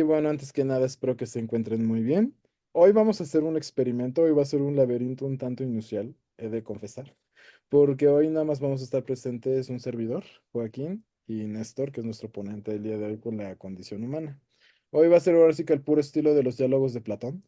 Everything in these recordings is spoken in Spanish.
bueno, antes que nada espero que se encuentren muy bien. Hoy vamos a hacer un experimento, hoy va a ser un laberinto un tanto inusual, he de confesar, porque hoy nada más vamos a estar presentes un servidor, Joaquín, y Néstor, que es nuestro ponente del día de hoy con la condición humana. Hoy va a ser ahora sí que el puro estilo de los diálogos de Platón.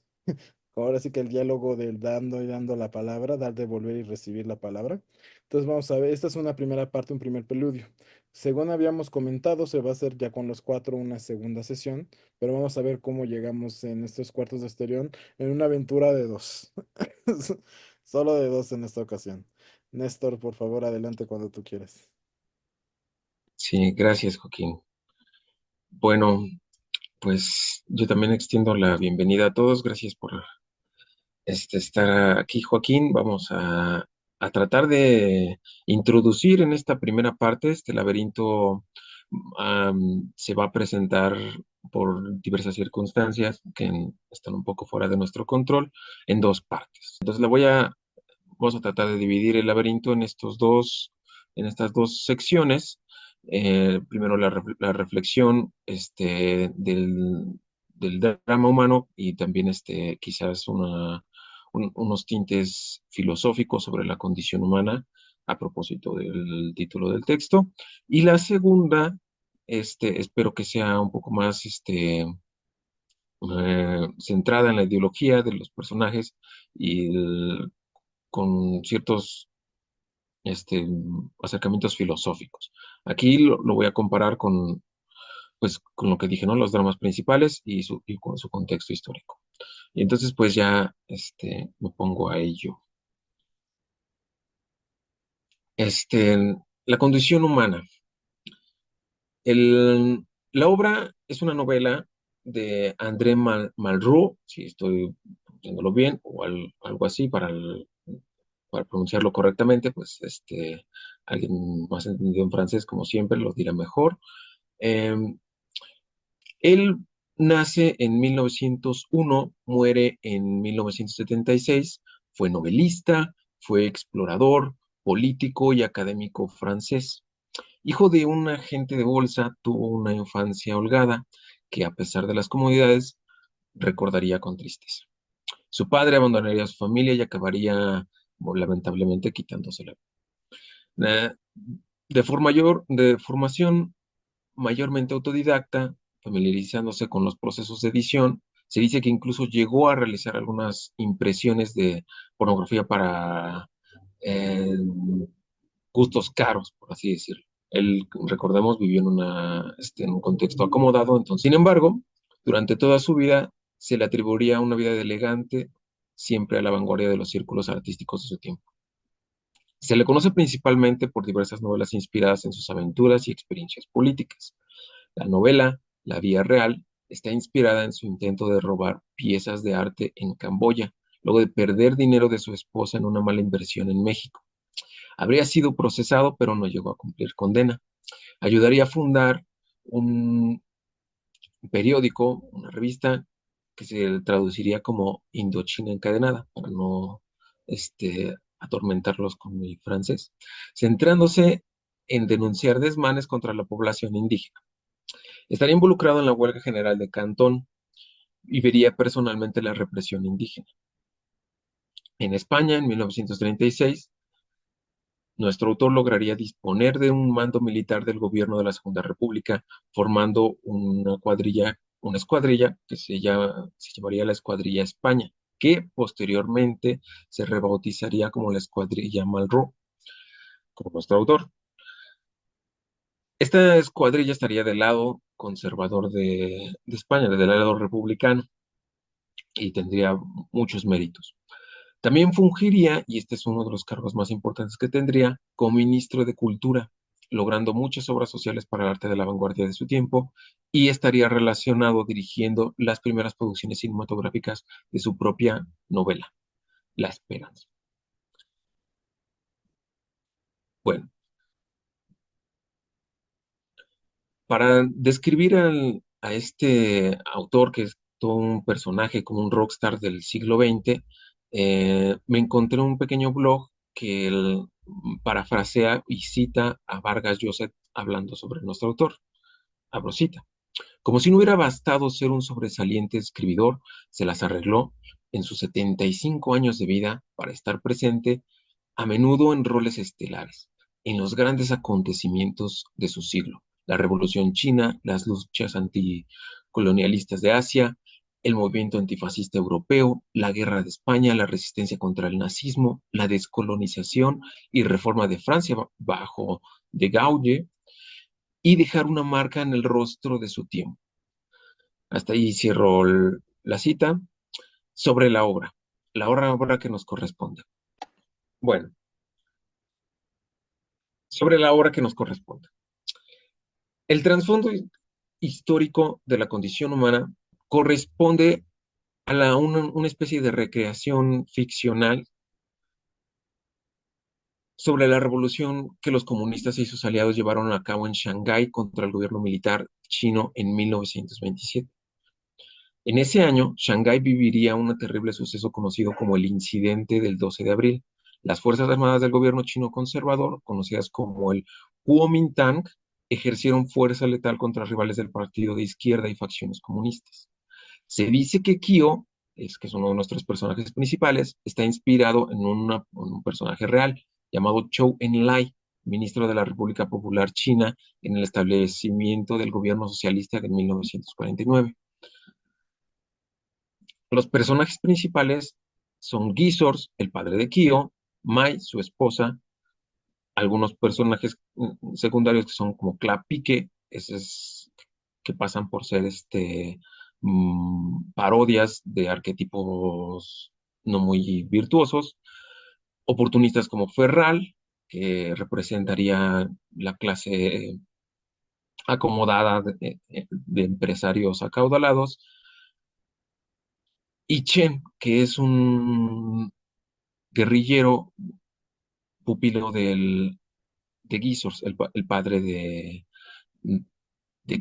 Ahora sí que el diálogo del dando y dando la palabra, dar, devolver y recibir la palabra. Entonces vamos a ver, esta es una primera parte, un primer preludio. Según habíamos comentado, se va a hacer ya con los cuatro una segunda sesión, pero vamos a ver cómo llegamos en estos cuartos de Asterión en una aventura de dos. Solo de dos en esta ocasión. Néstor, por favor, adelante cuando tú quieras. Sí, gracias, Joaquín. Bueno, pues yo también extiendo la bienvenida a todos. Gracias por estar aquí, Joaquín. Vamos a tratar de introducir en esta primera parte este laberinto. Se va a presentar por diversas circunstancias están un poco fuera de nuestro control en dos partes. Entonces, vamos a tratar de dividir el laberinto en estas dos secciones. Primero la reflexión del drama humano y también quizás unos tintes filosóficos sobre la condición humana a propósito del título del texto. Y la segunda, espero que sea un poco más centrada en la ideología de los personajes y con ciertos acercamientos filosóficos. Aquí lo voy a comparar con lo que dije, ¿no? Los dramas principales y con su contexto histórico. Y entonces, pues ya me pongo a ello. La condición humana. El- la obra es una novela de André Malraux, si estoy pronunciándolo bien, o algo así para pronunciarlo correctamente, pues alguien más entendido en francés, como siempre, lo dirá mejor. Em, Él nace en 1901, muere en 1976, fue novelista, fue explorador, político y académico francés. Hijo de un agente de bolsa, tuvo una infancia holgada que, a pesar de las comodidades, recordaría con tristeza. Su padre abandonaría a su familia y acabaría, lamentablemente, quitándosela. Eh, de formación mayormente autodidacta, familiarizándose con los procesos de edición, se dice que incluso llegó a realizar algunas impresiones de pornografía para eh, gustos caros, por así decirlo. Él, recordemos, vivió en un contexto acomodado, entonces, sin embargo, durante toda su vida se le atribuiría una vida de elegante, siempre a la vanguardia de los círculos artísticos de su tiempo. Se le conoce principalmente por diversas novelas inspiradas en sus aventuras y experiencias políticas. La novela, La Vía Real, está inspirada en su intento de robar piezas de arte en Camboya, luego de perder dinero de su esposa en una mala inversión en México. Habría sido procesado, pero no llegó a cumplir condena. Ayudaría a fundar un periódico, una revista, que se traduciría como Indochina encadenada, para no atormentarlos con mi francés, centrándose en denunciar desmanes contra la población indígena. Estaría involucrado en la huelga general de Cantón y vería personalmente la represión indígena. En España, en 1936, nuestro autor lograría disponer de un mando militar del gobierno de la Segunda República, formando una escuadrilla que se llamaría la Escuadrilla España, que posteriormente se rebautizaría como la Escuadrilla Malraux, como nuestro autor. Esta escuadrilla estaría del lado conservador de España, del lado republicano, y tendría muchos méritos. También fungiría, y este es uno de los cargos más importantes que tendría, como ministro de Cultura, logrando muchas obras sociales para el arte de la vanguardia de su tiempo, y estaría relacionado dirigiendo las primeras producciones cinematográficas de su propia novela, La Esperanza. Bueno, para describir a este autor, que es todo un personaje como un rockstar del siglo XX, me encontré un pequeño blog que él parafrasea y cita a Vargas Llosa hablando sobre nuestro autor. Abro cita. Como si no hubiera bastado ser un sobresaliente escribidor, se las arregló en sus 75 años de vida para estar presente a menudo en roles estelares, en los grandes acontecimientos de su siglo: la Revolución China, las luchas anticolonialistas de Asia, el movimiento antifascista europeo, la guerra de España, la resistencia contra el nazismo, la descolonización y reforma de Francia bajo de Gaulle, y dejar una marca en el rostro de su tiempo. Hasta ahí cierro la cita. Sobre la obra que nos corresponde. Bueno, sobre la obra que nos corresponde. El trasfondo histórico de la condición humana corresponde a una especie de recreación ficcional sobre la revolución que los comunistas y sus aliados llevaron a cabo en Shanghái contra el gobierno militar chino en 1927. En ese año, Shanghái viviría un terrible suceso conocido como el Incidente del 12 de abril. Las Fuerzas Armadas del gobierno chino conservador, conocidas como el Kuomintang, ejercieron fuerza letal contra rivales del partido de izquierda y facciones comunistas. Se dice que Kyo, que es uno de nuestros personajes principales, está inspirado en un personaje real llamado Zhou Enlai, ministro de la República Popular China en el establecimiento del gobierno socialista de 1949. Los personajes principales son Gizors, el padre de Kyo, Mai, su esposa, algunos personajes secundarios que son como Clapique, que pasan por ser parodias de arquetipos no muy virtuosos, oportunistas como Ferral, que representaría la clase acomodada de empresarios acaudalados, y Chen, que es un guerrillero pupilo de Gizors, el padre de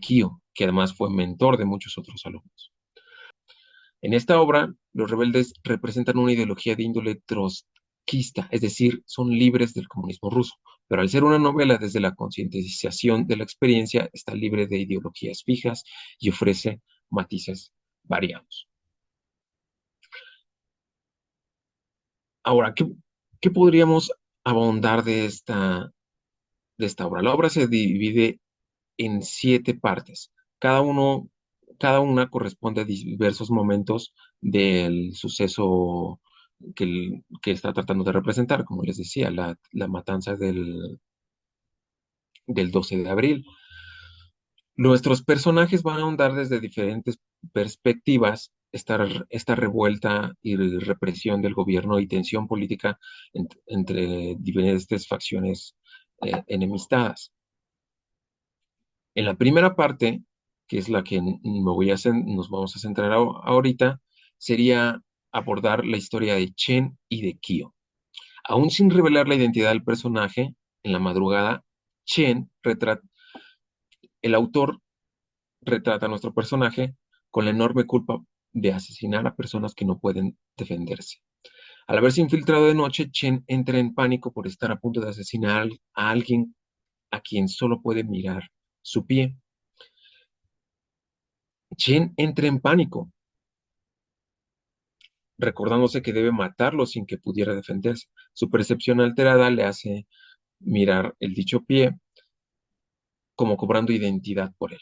Kyo, que además fue mentor de muchos otros alumnos. En esta obra, los rebeldes representan una ideología de índole trotskista, es decir, son libres del comunismo ruso, pero al ser una novela desde la concientización de la experiencia, está libre de ideologías fijas y ofrece matices variados. Ahora, ¿qué podríamos abondar de esta obra? La obra se divide en 7 partes. Cada uno, cada una corresponde a diversos momentos del suceso que está tratando de representar, como les decía, la matanza del 12 de abril. Nuestros personajes van a ahondar desde diferentes perspectivas esta revuelta y represión del gobierno y tensión política entre diferentes facciones enemistadas. En la primera parte, que es la que nos vamos a centrar ahorita, sería abordar la historia de Chen y de Kyo. Aún sin revelar la identidad del personaje, en la madrugada, Chen el autor retrata a nuestro personaje con la enorme culpa de asesinar a personas que no pueden defenderse. Al haberse infiltrado de noche, Chen entra en pánico por estar a punto de asesinar a alguien a quien solo puede mirar su pie. Chen entra en pánico, recordándose que debe matarlo sin que pudiera defenderse. Su percepción alterada le hace mirar el dicho pie como cobrando identidad por él.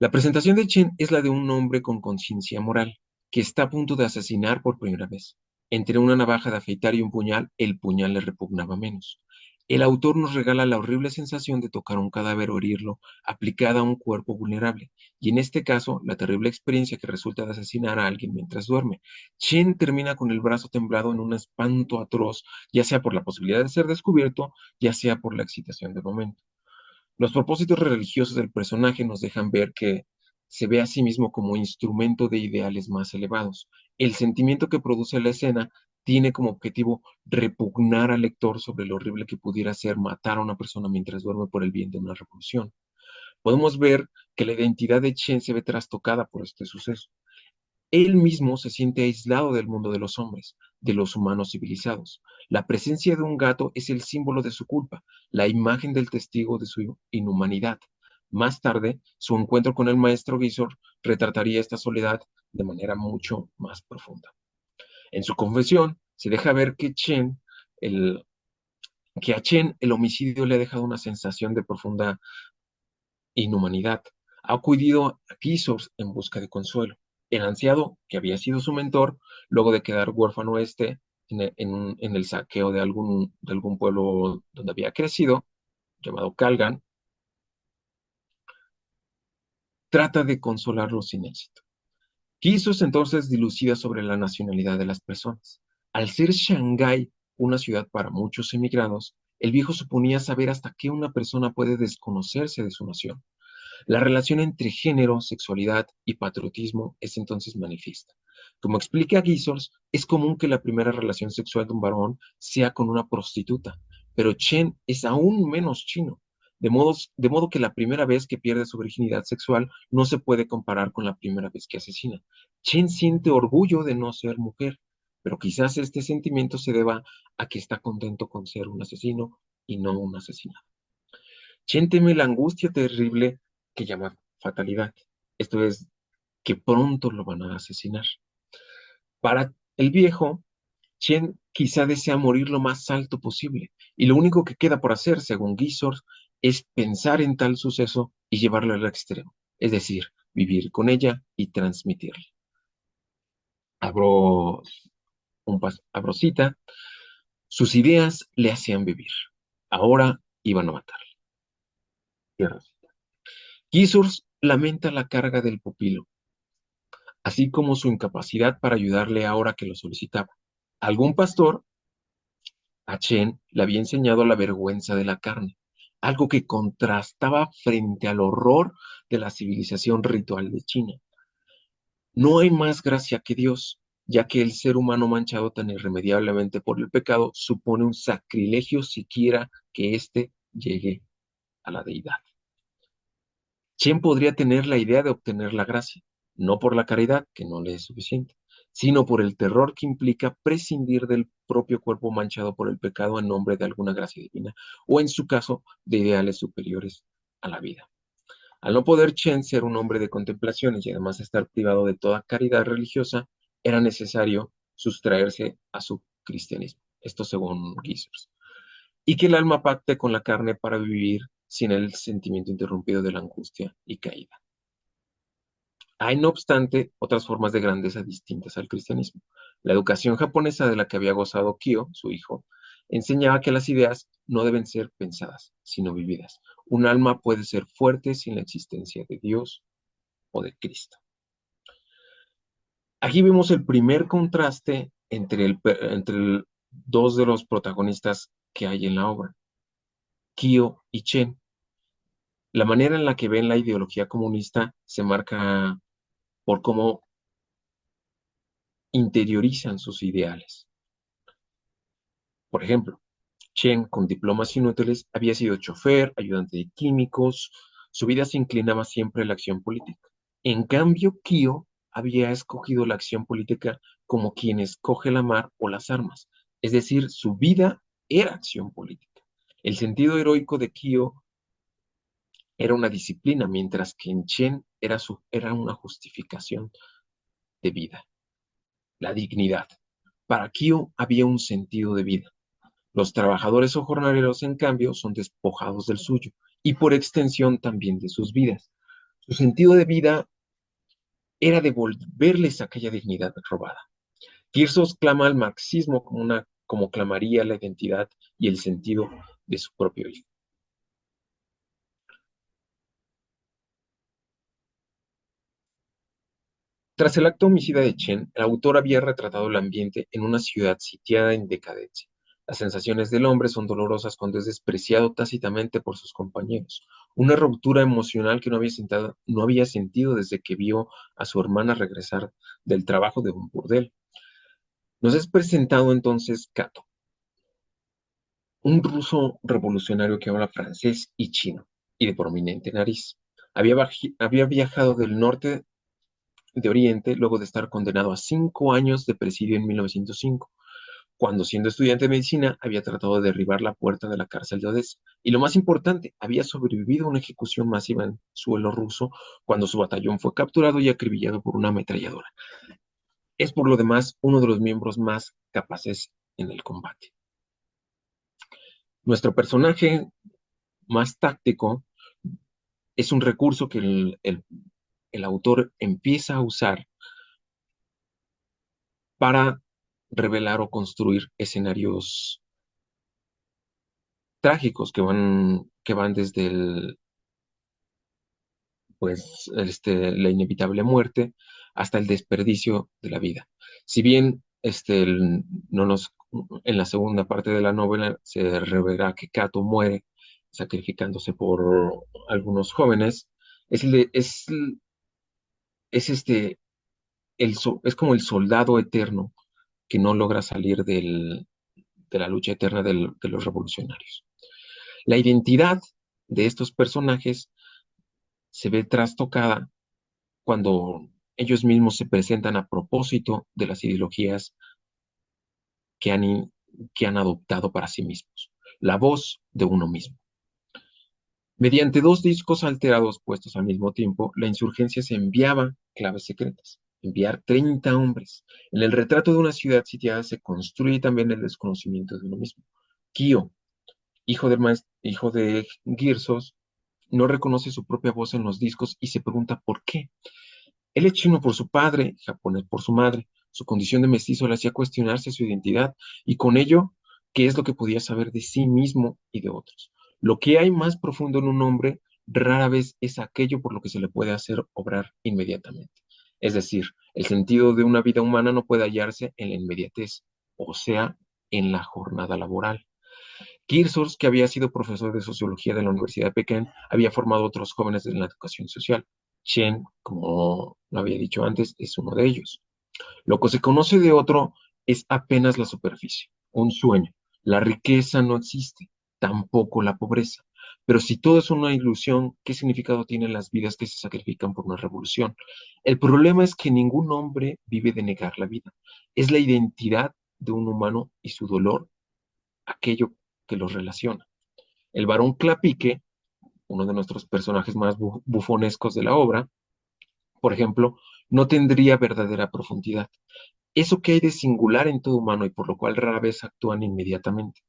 La presentación de Chen es la de un hombre con conciencia moral, que está a punto de asesinar por primera vez. Entre una navaja de afeitar y un puñal, el puñal le repugnaba menos. El autor nos regala la horrible sensación de tocar un cadáver o herirlo, aplicada a un cuerpo vulnerable, y en este caso, la terrible experiencia que resulta de asesinar a alguien mientras duerme. Chen termina con el brazo temblado en un espanto atroz, ya sea por la posibilidad de ser descubierto, ya sea por la excitación del momento. Los propósitos religiosos del personaje nos dejan ver que se ve a sí mismo como instrumento de ideales más elevados. El sentimiento que produce la escena tiene como objetivo repugnar al lector sobre lo horrible que pudiera ser matar a una persona mientras duerme por el bien de una revolución. Podemos ver que la identidad de Chen se ve trastocada por este suceso. Él mismo se siente aislado del mundo de los hombres, de los humanos civilizados. La presencia de un gato es el símbolo de su culpa, la imagen del testigo de su inhumanidad. Más tarde, su encuentro con el maestro Gisors retrataría esta soledad de manera mucho más profunda. En su confesión, se deja ver el, que a Chen el homicidio le ha dejado una sensación de profunda inhumanidad. Ha acudido a Gisors en busca de consuelo. El anciano, que había sido su mentor, luego de quedar huérfano en el saqueo de algún pueblo donde había crecido, llamado Calgan, trata de consolarlo sin éxito. Quisos entonces dilucida sobre la nacionalidad de las personas. Al ser Shanghái una ciudad para muchos emigrados, el viejo suponía saber hasta qué una persona puede desconocerse de su nación. La relación entre género, sexualidad y patriotismo es entonces manifiesta. Como explica Gisors, es común que la primera relación sexual de un varón sea con una prostituta, pero Chen es aún menos chino, de modo que la primera vez que pierde su virginidad sexual no se puede comparar con la primera vez que asesina. Chen siente orgullo de no ser mujer, pero quizás este sentimiento se deba a que está contento con ser un asesino y no un asesinado. Chen teme la angustia terrible que llama fatalidad. Esto es, que pronto lo van a asesinar. Para el viejo, Chen quizá desea morir lo más alto posible, y lo único que queda por hacer, según Gisors, es pensar en tal suceso y llevarlo al extremo, es decir, vivir con ella y transmitirla. Abro, abro cita, sus ideas le hacían vivir. Ahora iban a matarle. Cierro cita. Gisors lamenta la carga del pupilo, así como su incapacidad para ayudarle ahora que lo solicitaba. Algún pastor a Chen le había enseñado la vergüenza de la carne, algo que contrastaba frente al horror de la civilización ritual de China. No hay más gracia que Dios, ya que el ser humano manchado tan irremediablemente por el pecado supone un sacrilegio siquiera que éste llegue a la deidad. Chen podría tener la idea de obtener la gracia, no por la caridad, que no le es suficiente, sino por el terror que implica prescindir del propio cuerpo manchado por el pecado en nombre de alguna gracia divina, o en su caso, de ideales superiores a la vida. Al no poder Chen ser un hombre de contemplaciones y además estar privado de toda caridad religiosa, era necesario sustraerse a su cristianismo. Esto según Gisors, y que el alma pacte con la carne para vivir sin el sentimiento interrumpido de la angustia y caída. Hay, no obstante, otras formas de grandeza distintas al cristianismo. La educación japonesa de la que había gozado Kyo, su hijo, enseñaba que las ideas no deben ser pensadas, sino vividas. Un alma puede ser fuerte sin la existencia de Dios o de Cristo. Aquí vemos el primer contraste entre dos de los protagonistas que hay en la obra, Kyo y Chen. La manera en la que ven la ideología comunista se marca por cómo interiorizan sus ideales. Por ejemplo, Chen, con diplomas inútiles, había sido chofer, ayudante de químicos, su vida se inclinaba siempre a la acción política. En cambio, Kyo había escogido la acción política como quien escoge la mar o las armas, es decir, su vida era acción política. El sentido heroico de Kyo era una disciplina, mientras que en Chen era una justificación de vida, la dignidad. Para Kyo había un sentido de vida. Los trabajadores o jornaleros, en cambio, son despojados del suyo y por extensión también de sus vidas. Su sentido de vida era devolverles aquella dignidad robada. Tirsos clama al marxismo como clamaría la identidad y el sentido de su propio hijo. Tras el acto homicida de Chen, el autor había retratado el ambiente en una ciudad sitiada en decadencia. Las sensaciones del hombre son dolorosas cuando es despreciado tácitamente por sus compañeros. Una ruptura emocional que no había sentido desde que vio a su hermana regresar del trabajo de un burdel. Nos es presentado entonces Kato, un ruso revolucionario que habla francés y chino, y de prominente nariz. Había viajado del norte de Oriente luego de estar condenado a 5 años de presidio en 1905, cuando siendo estudiante de medicina había tratado de derribar la puerta de la cárcel de Odessa, Y lo más importante, había sobrevivido a una ejecución masiva en suelo ruso cuando su batallón fue capturado y acribillado por una ametralladora. Es por lo demás uno de los miembros más capaces en el combate. Nuestro personaje más táctico es un recurso que el autor empieza a usar para revelar o construir escenarios trágicos que van desde la inevitable muerte hasta el desperdicio de la vida. Si bien no en la segunda parte de la novela se revela que Cato muere sacrificándose por algunos jóvenes, es, el- es es como el soldado eterno que no logra salir de la lucha eterna de los revolucionarios. La identidad de estos personajes se ve trastocada cuando ellos mismos se presentan a propósito de las ideologías que que han adoptado para sí mismos, la voz de uno mismo. Mediante dos discos alterados puestos al mismo tiempo, la insurgencia se enviaba claves secretas. Enviar 30 hombres. En el retrato de una ciudad sitiada se construye también el desconocimiento de uno mismo. Kio, hijo de Girsos, no reconoce su propia voz en los discos y se pregunta por qué. Él es chino por su padre, japonés por su madre. Su condición de mestizo le hacía cuestionarse su identidad y con ello, qué es lo que podía saber de sí mismo y de otros. Lo que hay más profundo en un hombre rara vez es aquello por lo que se le puede hacer obrar inmediatamente. Es decir, el sentido de una vida humana no puede hallarse en la inmediatez, o sea, en la jornada laboral. Kearsarge, que había sido profesor de sociología de la Universidad de Pekín, había formado a otros jóvenes en la educación social. Chen, como lo había dicho antes, es uno de ellos. Lo que se conoce de otro es apenas la superficie, un sueño. La riqueza no existe, tampoco la pobreza. Pero si todo es una ilusión, ¿qué significado tienen las vidas que se sacrifican por una revolución? El problema es que ningún hombre vive de negar la vida. Es la identidad de un humano y su dolor aquello que los relaciona. El varón Clapique, uno de nuestros personajes más bufonescos de la obra, por ejemplo, no tendría verdadera profundidad. Eso que hay de singular en todo humano y por lo cual rara vez actúan inmediatamente.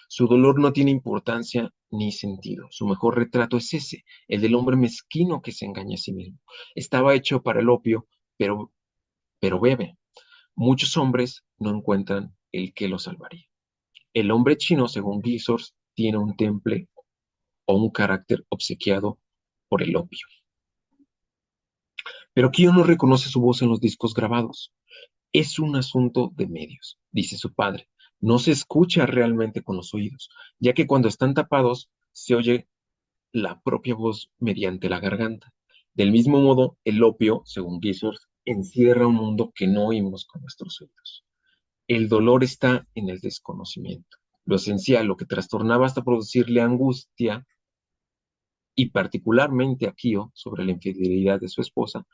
Su dolor no tiene importancia ni sentido. Su mejor retrato es ese, el del hombre mezquino que se engaña a sí mismo. Estaba hecho para el opio, pero, pero bebe. Muchos hombres no encuentran el que lo salvaría. El hombre chino, según Gisors, tiene un temple o un carácter obsequiado por el opio. Pero Kyo no reconoce su voz en los discos grabados. Es un asunto de medios, dice su padre. No se escucha realmente con los oídos, ya que cuando están tapados se oye la propia voz mediante la garganta. Del mismo modo, el opio, según Gisors, encierra un mundo que no oímos con nuestros oídos. El dolor está en el desconocimiento. Lo esencial, lo que trastornaba hasta producirle angustia, y particularmente a Kyo sobre la infidelidad de su esposa,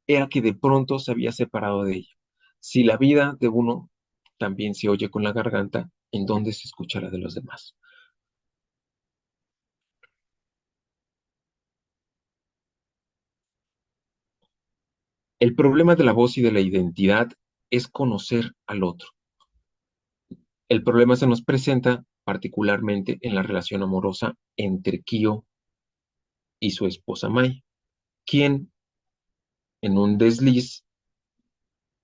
era que de pronto se había separado de ella. Si la vida de uno también se oye con la garganta, ¿en dónde se escuchará de los demás? El problema de la voz y de la identidad es conocer al otro. El problema se nos presenta particularmente en la relación amorosa entre Kyo y su esposa Mai, quien en un desliz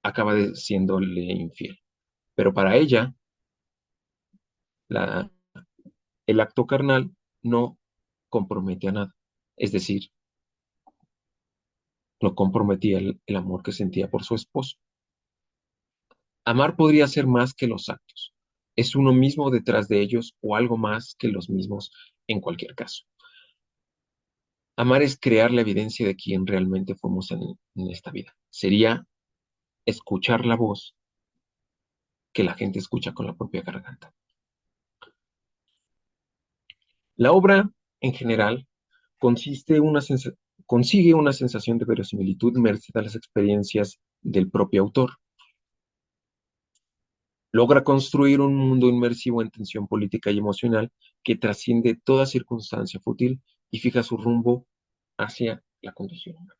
acaba de siéndole infiel. Pero para ella, la, el acto carnal no compromete a nada. Es decir, no comprometía el amor que sentía por su esposo. Amar podría ser más que los actos. Es uno mismo detrás de ellos o algo más que los mismos en cualquier caso. Amar es crear la evidencia de quién realmente fuimos en esta vida. Sería escuchar la voz que la gente escucha con la propia garganta. La obra, en general, consiste una consigue una sensación de verosimilitud merced a las experiencias del propio autor. Logra construir un mundo inmersivo en tensión política y emocional que trasciende toda circunstancia fútil y fija su rumbo hacia la condición humana.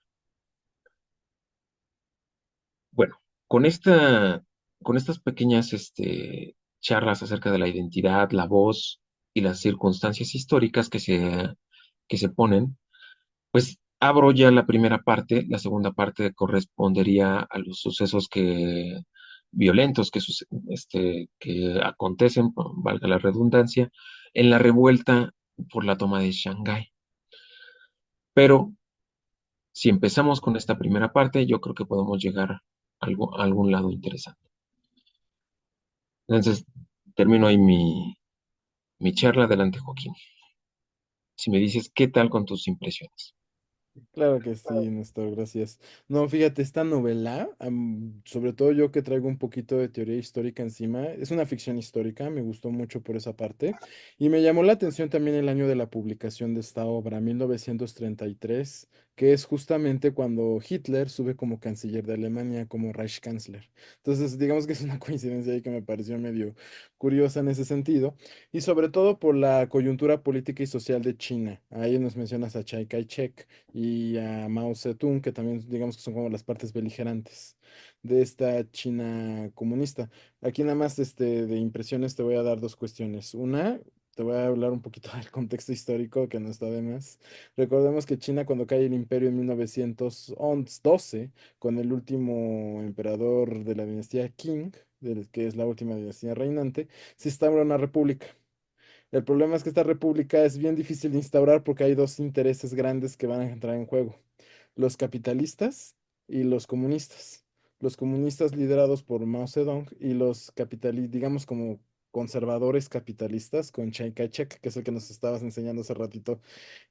Bueno, con con estas pequeñas charlas acerca de la identidad, la voz y las circunstancias históricas que se ponen, pues abro ya la primera parte. La segunda parte correspondería a los sucesos violentos que acontecen, valga la redundancia, en la revuelta por la toma de Shanghái. Pero si empezamos con esta primera parte, yo creo que podemos llegar a algún lado interesante. Entonces, termino ahí mi charla. Adelante, Joaquín. Si me dices, ¿qué tal con tus impresiones? Claro que sí, Néstor, gracias. No, fíjate, esta novela, sobre todo yo que traigo un poquito de teoría histórica encima, es una ficción histórica, me gustó mucho por esa parte, y me llamó la atención también el año de la publicación de esta obra, 1933, que es justamente cuando Hitler sube como canciller de Alemania, como Reichskanzler. Entonces, digamos que es una coincidencia ahí que me pareció medio curiosa en ese sentido, y sobre todo por la coyuntura política y social de China. Ahí nos mencionas a Chiang Kai-shek y a Mao Zedong, que también digamos que son como las partes beligerantes de esta China comunista. Aquí nada más de impresiones te voy a dar dos cuestiones. Una, te voy a hablar un poquito del contexto histórico, que no está de más. Recordemos que China cuando cae el imperio en 1912, con el último emperador de la dinastía Qing, que es la última dinastía reinante, se instaura una república. El problema es que esta república es bien difícil de instaurar porque hay dos intereses grandes que van a entrar en juego: los capitalistas y los comunistas. Los comunistas liderados por Mao Zedong y los capitalistas, digamos como conservadores capitalistas con Chiang Kai-shek, que es el que nos estabas enseñando hace ratito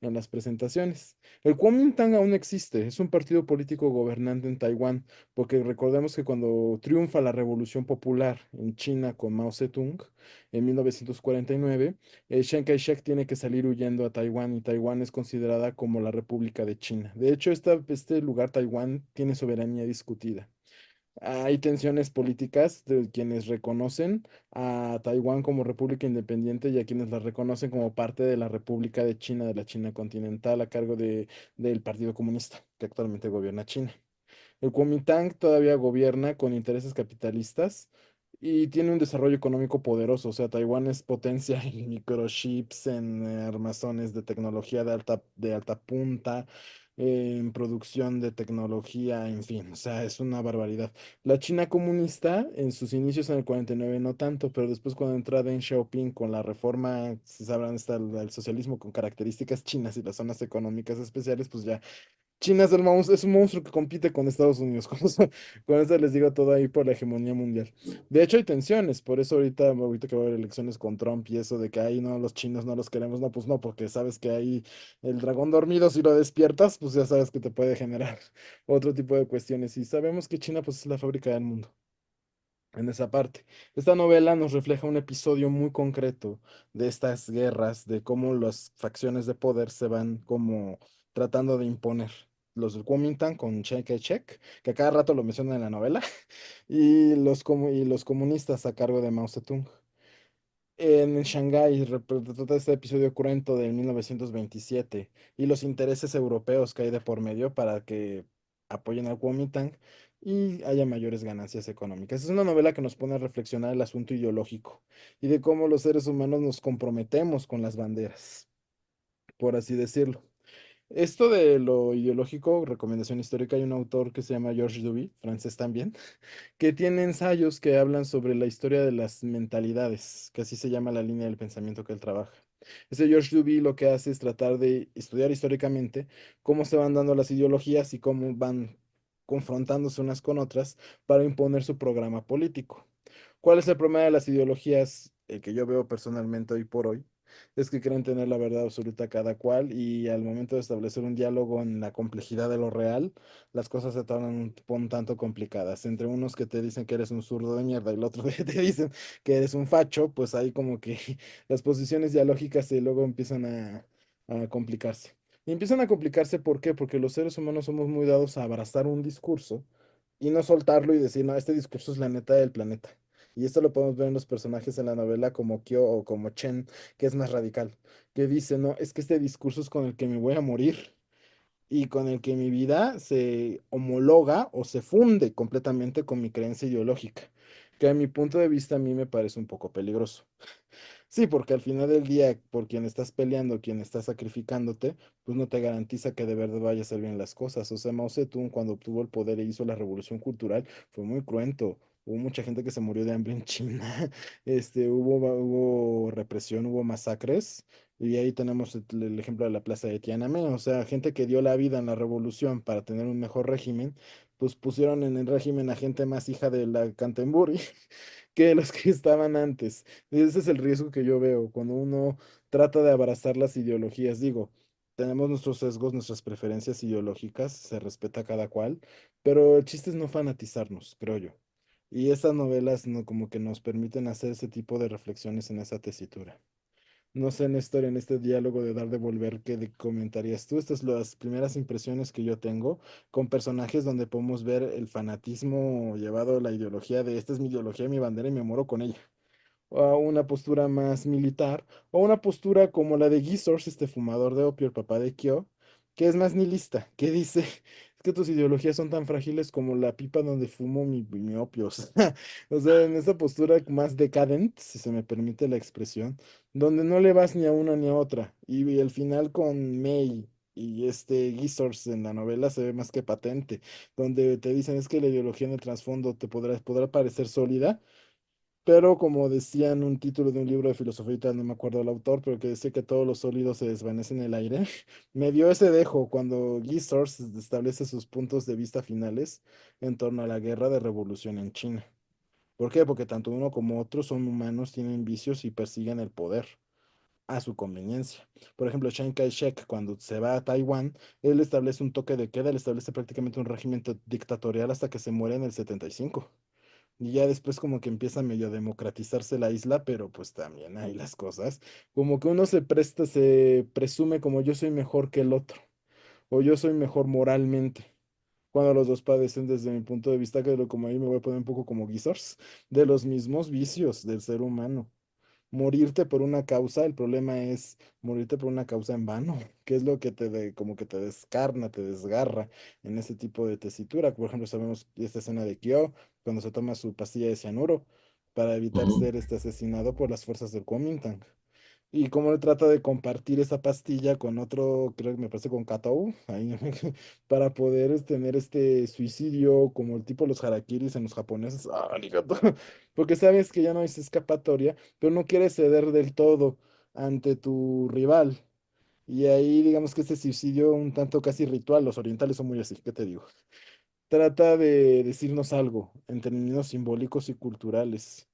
en las presentaciones. El Kuomintang aún existe, es un partido político gobernante en Taiwán, porque recordemos que cuando triunfa la Revolución Popular en China con Mao Zedong en 1949, Chiang Kai-shek tiene que salir huyendo a Taiwán y Taiwán es considerada como la República de China. De hecho, este lugar, Taiwán, tiene soberanía discutida. Hay tensiones políticas de quienes reconocen a Taiwán como república independiente y a quienes la reconocen como parte de la República de China, de la China continental, a cargo del Partido Comunista, que actualmente gobierna China. El Kuomintang todavía gobierna con intereses capitalistas y tiene un desarrollo económico poderoso. O sea, Taiwán es potencia en microchips, en armazones de tecnología de alta punta, en producción de tecnología, en fin, o sea, es una barbaridad. La China comunista, en sus inicios en el 49 no tanto, pero después cuando entra Deng Xiaoping con la reforma, si sabrán, está el socialismo con características chinas y las zonas económicas especiales, pues ya China es es un monstruo que compite con Estados Unidos. Con eso les digo todo ahí por la hegemonía mundial. De hecho, hay tensiones. Por eso ahorita que va a haber elecciones con Trump y eso de que ahí no, los chinos no los queremos. No, pues no, porque sabes que ahí el dragón dormido, si lo despiertas, pues ya sabes que te puede generar otro tipo de cuestiones. Y sabemos que China, pues, es la fábrica del mundo en esa parte. Esta novela nos refleja un episodio muy concreto de estas guerras, de cómo las facciones de poder se van como tratando de imponer. Los del Kuomintang con Chiang Kai-shek, que a cada rato lo mencionan en la novela, y los comunistas a cargo de Mao Zedong. En Shanghái trata este episodio cruento de 1927 y los intereses europeos que hay de por medio para que apoyen al Kuomintang y haya mayores ganancias económicas. Es una novela que nos pone a reflexionar el asunto ideológico y de cómo los seres humanos nos comprometemos con las banderas, por así decirlo. Esto de lo ideológico, recomendación histórica, hay un autor que se llama Georges Duby, francés también, que tiene ensayos que hablan sobre la historia de las mentalidades, que así se llama la línea del pensamiento que él trabaja. Ese George Duby lo que hace es tratar de estudiar históricamente cómo se van dando las ideologías y cómo van confrontándose unas con otras para imponer su programa político. ¿Cuál es el problema de las ideologías que yo veo personalmente hoy por hoy? Es que creen tener la verdad absoluta cada cual y al momento de establecer un diálogo en la complejidad de lo real, las cosas se tornan un tanto complicadas. Entre unos que te dicen que eres un zurdo de mierda y el otro que te dicen que eres un facho, pues ahí como que las posiciones dialógicas y luego empiezan a complicarse. Y empiezan a complicarse, ¿por qué? Porque los seres humanos somos muy dados a abrazar un discurso y no soltarlo y decir, no, este discurso es la neta del planeta. Y esto lo podemos ver en los personajes en la novela como Kyo o como Chen, que es más radical, que dice, no, es que este discurso es con el que me voy a morir y con el que mi vida se homologa o se funde completamente con mi creencia ideológica, que a mi punto de vista a mí me parece un poco peligroso. Sí, porque al final del día, por quien estás peleando, quien está sacrificándote, pues no te garantiza que de verdad vaya a hacer bien las cosas. O sea, Mao Zedong cuando obtuvo el poder e hizo la revolución cultural fue muy cruento. Hubo mucha gente que se murió de hambre en China. Hubo represión, hubo masacres. Y ahí tenemos el ejemplo de la plaza de Tiananmen. O sea, gente que dio la vida en la revolución para tener un mejor régimen, pues pusieron en el régimen a gente más hija de la Canterbury que los que estaban antes. Y ese es el riesgo que yo veo cuando uno trata de abrazar las ideologías. Digo, tenemos nuestros sesgos, nuestras preferencias ideológicas, se respeta cada cual, pero el chiste es no fanatizarnos, creo yo. Y estas novelas no, como que nos permiten hacer ese tipo de reflexiones en esa tesitura. No sé, Néstor, en este diálogo de dar de volver, comentarías tú? Estas son las primeras impresiones que yo tengo con personajes donde podemos ver el fanatismo llevado a la ideología de esta es mi ideología, mi bandera y me muero con ella o a una postura más militar, o una postura como la de Gisors, este fumador de opio, el papá de Kyo, que es más nihilista, que dice, es que tus ideologías son tan frágiles como la pipa donde fumo mi opio. O sea, en esa postura más decadent, si se me permite la expresión, donde no le vas ni a una ni a otra. Y el final con Mei y este Gisors en la novela se ve más que patente, donde te dicen es que la ideología en el trasfondo podrá parecer sólida, pero como decía en un título de un libro de filosofía, ahorita no me acuerdo el autor, pero que decía que todos los sólidos se desvanecen en el aire, me dio ese dejo cuando Guy Source establece sus puntos de vista finales en torno a la guerra de revolución en China. ¿Por qué? Porque tanto uno como otro son humanos, tienen vicios y persiguen el poder a su conveniencia. Por ejemplo, Chiang Kai-shek, cuando se va a Taiwán, él establece un toque de queda, él establece prácticamente un régimen dictatorial hasta que se muere en el 75. Y ya después como que empieza medio a democratizarse la isla, pero pues también hay las cosas. Como que uno se presta, se presume como yo soy mejor que el otro, o yo soy mejor moralmente. Cuando los dos padecen desde mi punto de vista, que como ahí me voy a poner un poco como Geesers, de los mismos vicios del ser humano. Morirte por una causa, el problema es morirte por una causa en vano, que es lo que como que te descarna, te desgarra en ese tipo de tesitura. Por ejemplo, sabemos esta escena de Kyo, cuando se toma su pastilla de cianuro para evitar Ujú. ser asesinado por las fuerzas del Kuomintang. Y cómo él trata de compartir esa pastilla con otro, creo que me parece con Katou, ahí, para poder tener este suicidio como el tipo de los harakiris en los japoneses. Ah, arigato. Porque sabes que ya no hay escapatoria, pero no quieres ceder del todo ante tu rival. Y ahí digamos que este suicidio un tanto casi ritual, los orientales son muy así, ¿qué te digo? Trata de decirnos algo en términos simbólicos y culturales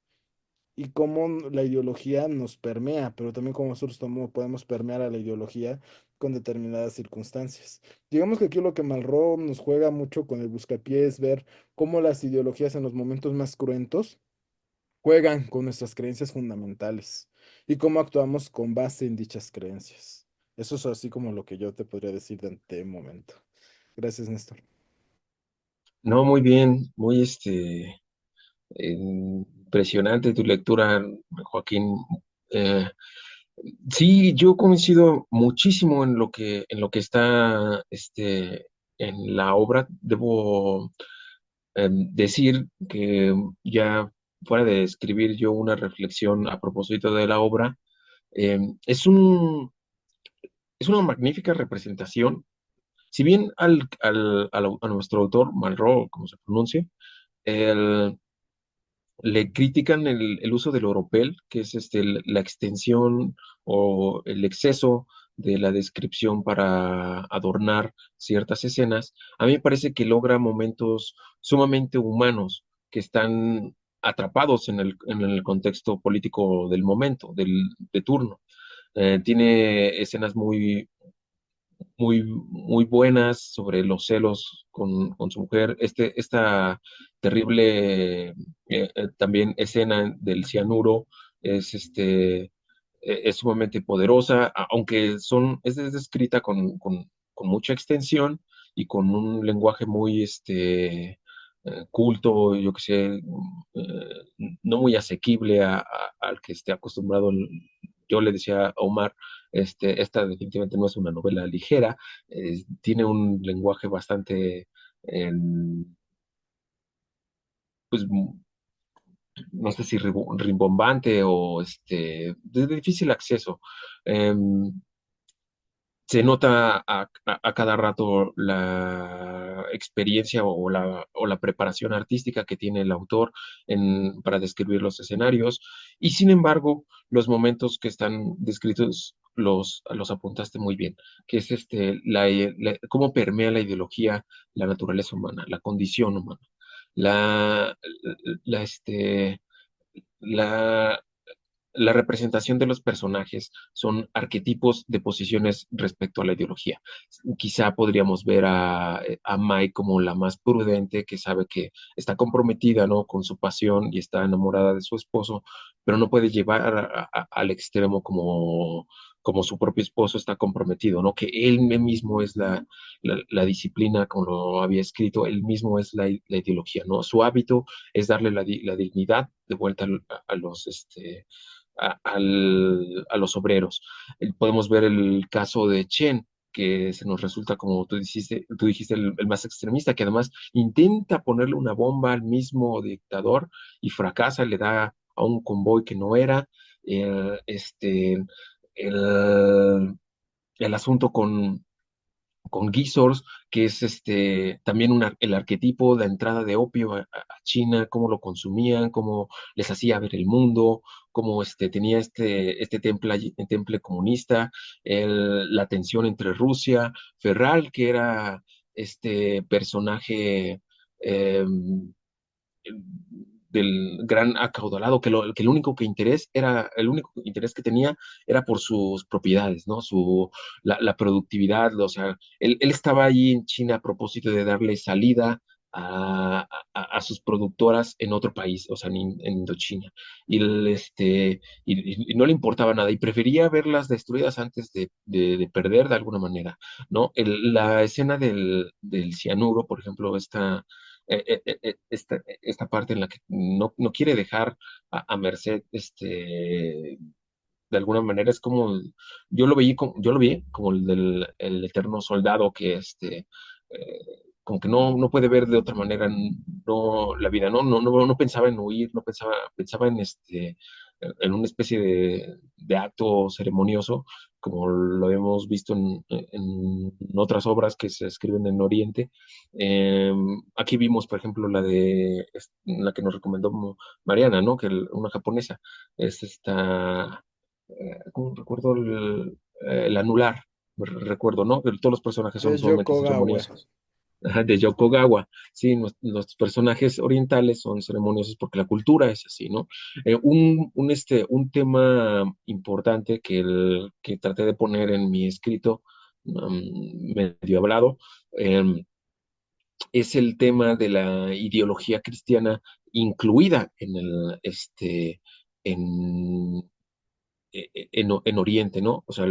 y cómo la ideología nos permea, pero también cómo nosotros podemos permear a la ideología con determinadas circunstancias. Digamos que aquí lo que Malraux nos juega mucho con el buscapié es ver cómo las ideologías en los momentos más cruentos juegan con nuestras creencias fundamentales y cómo actuamos con base en dichas creencias. Eso es así como lo que yo te podría decir de momento. Gracias, Néstor. No, muy bien, muy impresionante tu lectura, Joaquín. Eh, sí, yo coincido muchísimo en lo que está en la obra. Debo decir que ya fuera de escribir yo una reflexión a propósito de la obra, eh, es es una magnífica representación. Si bien a nuestro autor, Malraux, como se pronuncia, le critican el uso del oropel, que es la extensión o el exceso de la descripción para adornar ciertas escenas. A mí me parece que logra momentos sumamente humanos que están atrapados en el contexto político del momento, de turno. Tiene escenas muy buenas sobre los celos con su mujer. Esta terrible también escena del cianuro es, es sumamente poderosa, aunque es descrita con mucha extensión y con un lenguaje muy, culto, yo que sé, no muy asequible al que esté acostumbrado. Yo le decía a Omar, esta definitivamente no es una novela ligera, tiene un lenguaje bastante, eh, pues, no sé si rimbombante o de difícil acceso. Em, Se nota a cada rato la experiencia o la preparación artística que tiene el autor para describir los escenarios, y sin embargo, los momentos que están descritos los apuntaste muy bien, que es cómo permea la ideología, la naturaleza humana, la condición humana, la, la, este, la, la representación de los personajes son arquetipos de posiciones respecto a la ideología. Quizá podríamos ver a Mai como la más prudente, que sabe que está comprometida, ¿no?, con su pasión y está enamorada de su esposo, pero no puede llevar al extremo como su propio esposo está comprometido, ¿no? Que él mismo es la disciplina, como lo había escrito, él mismo es la ideología, ¿no? Su hábito es darle la dignidad de vuelta a los, a los obreros. Podemos ver el caso de Chen, que se nos resulta, como tú dijiste el más extremista, que además intenta ponerle una bomba al mismo dictador y fracasa, le da a un convoy que no era. Eh, este, el, el asunto con Geesers, que es también el arquetipo, la entrada de opio a China, cómo lo consumían, cómo les hacía ver el mundo, cómo tenía temple comunista, la tensión entre Rusia, Ferral, que era este personaje eh, del gran acaudalado, que el único interés que tenía era por sus propiedades, ¿no? La productividad, o sea, él estaba allí en China a propósito de darle salida a sus productoras en otro país, o sea, en Indochina. Y no le importaba nada y prefería verlas destruidas antes de perder de alguna manera, ¿no? La escena del cianuro, por ejemplo, esta parte en la que no quiere dejar a merced, de alguna manera es como, yo lo vi como el eterno soldado que como que no puede ver de otra manera, no, la vida, no pensaba en huir, no pensaba en una especie de acto ceremonioso, como lo hemos visto en otras obras que se escriben en Oriente. Aquí vimos, por ejemplo, la que nos recomendó Mariana, ¿no? Una japonesa, es ¿cómo recuerdo el anular? Recuerdo, ¿no? Que todos los personajes son De sumamente Yokogawa. ceremoniosos. Ajá, de Yokogawa. Sí, los personajes orientales son ceremoniosos porque la cultura es así, ¿no? Un tema importante que traté de poner en mi escrito, medio hablado, es el tema de la ideología cristiana incluida en, en Oriente, ¿no? O sea,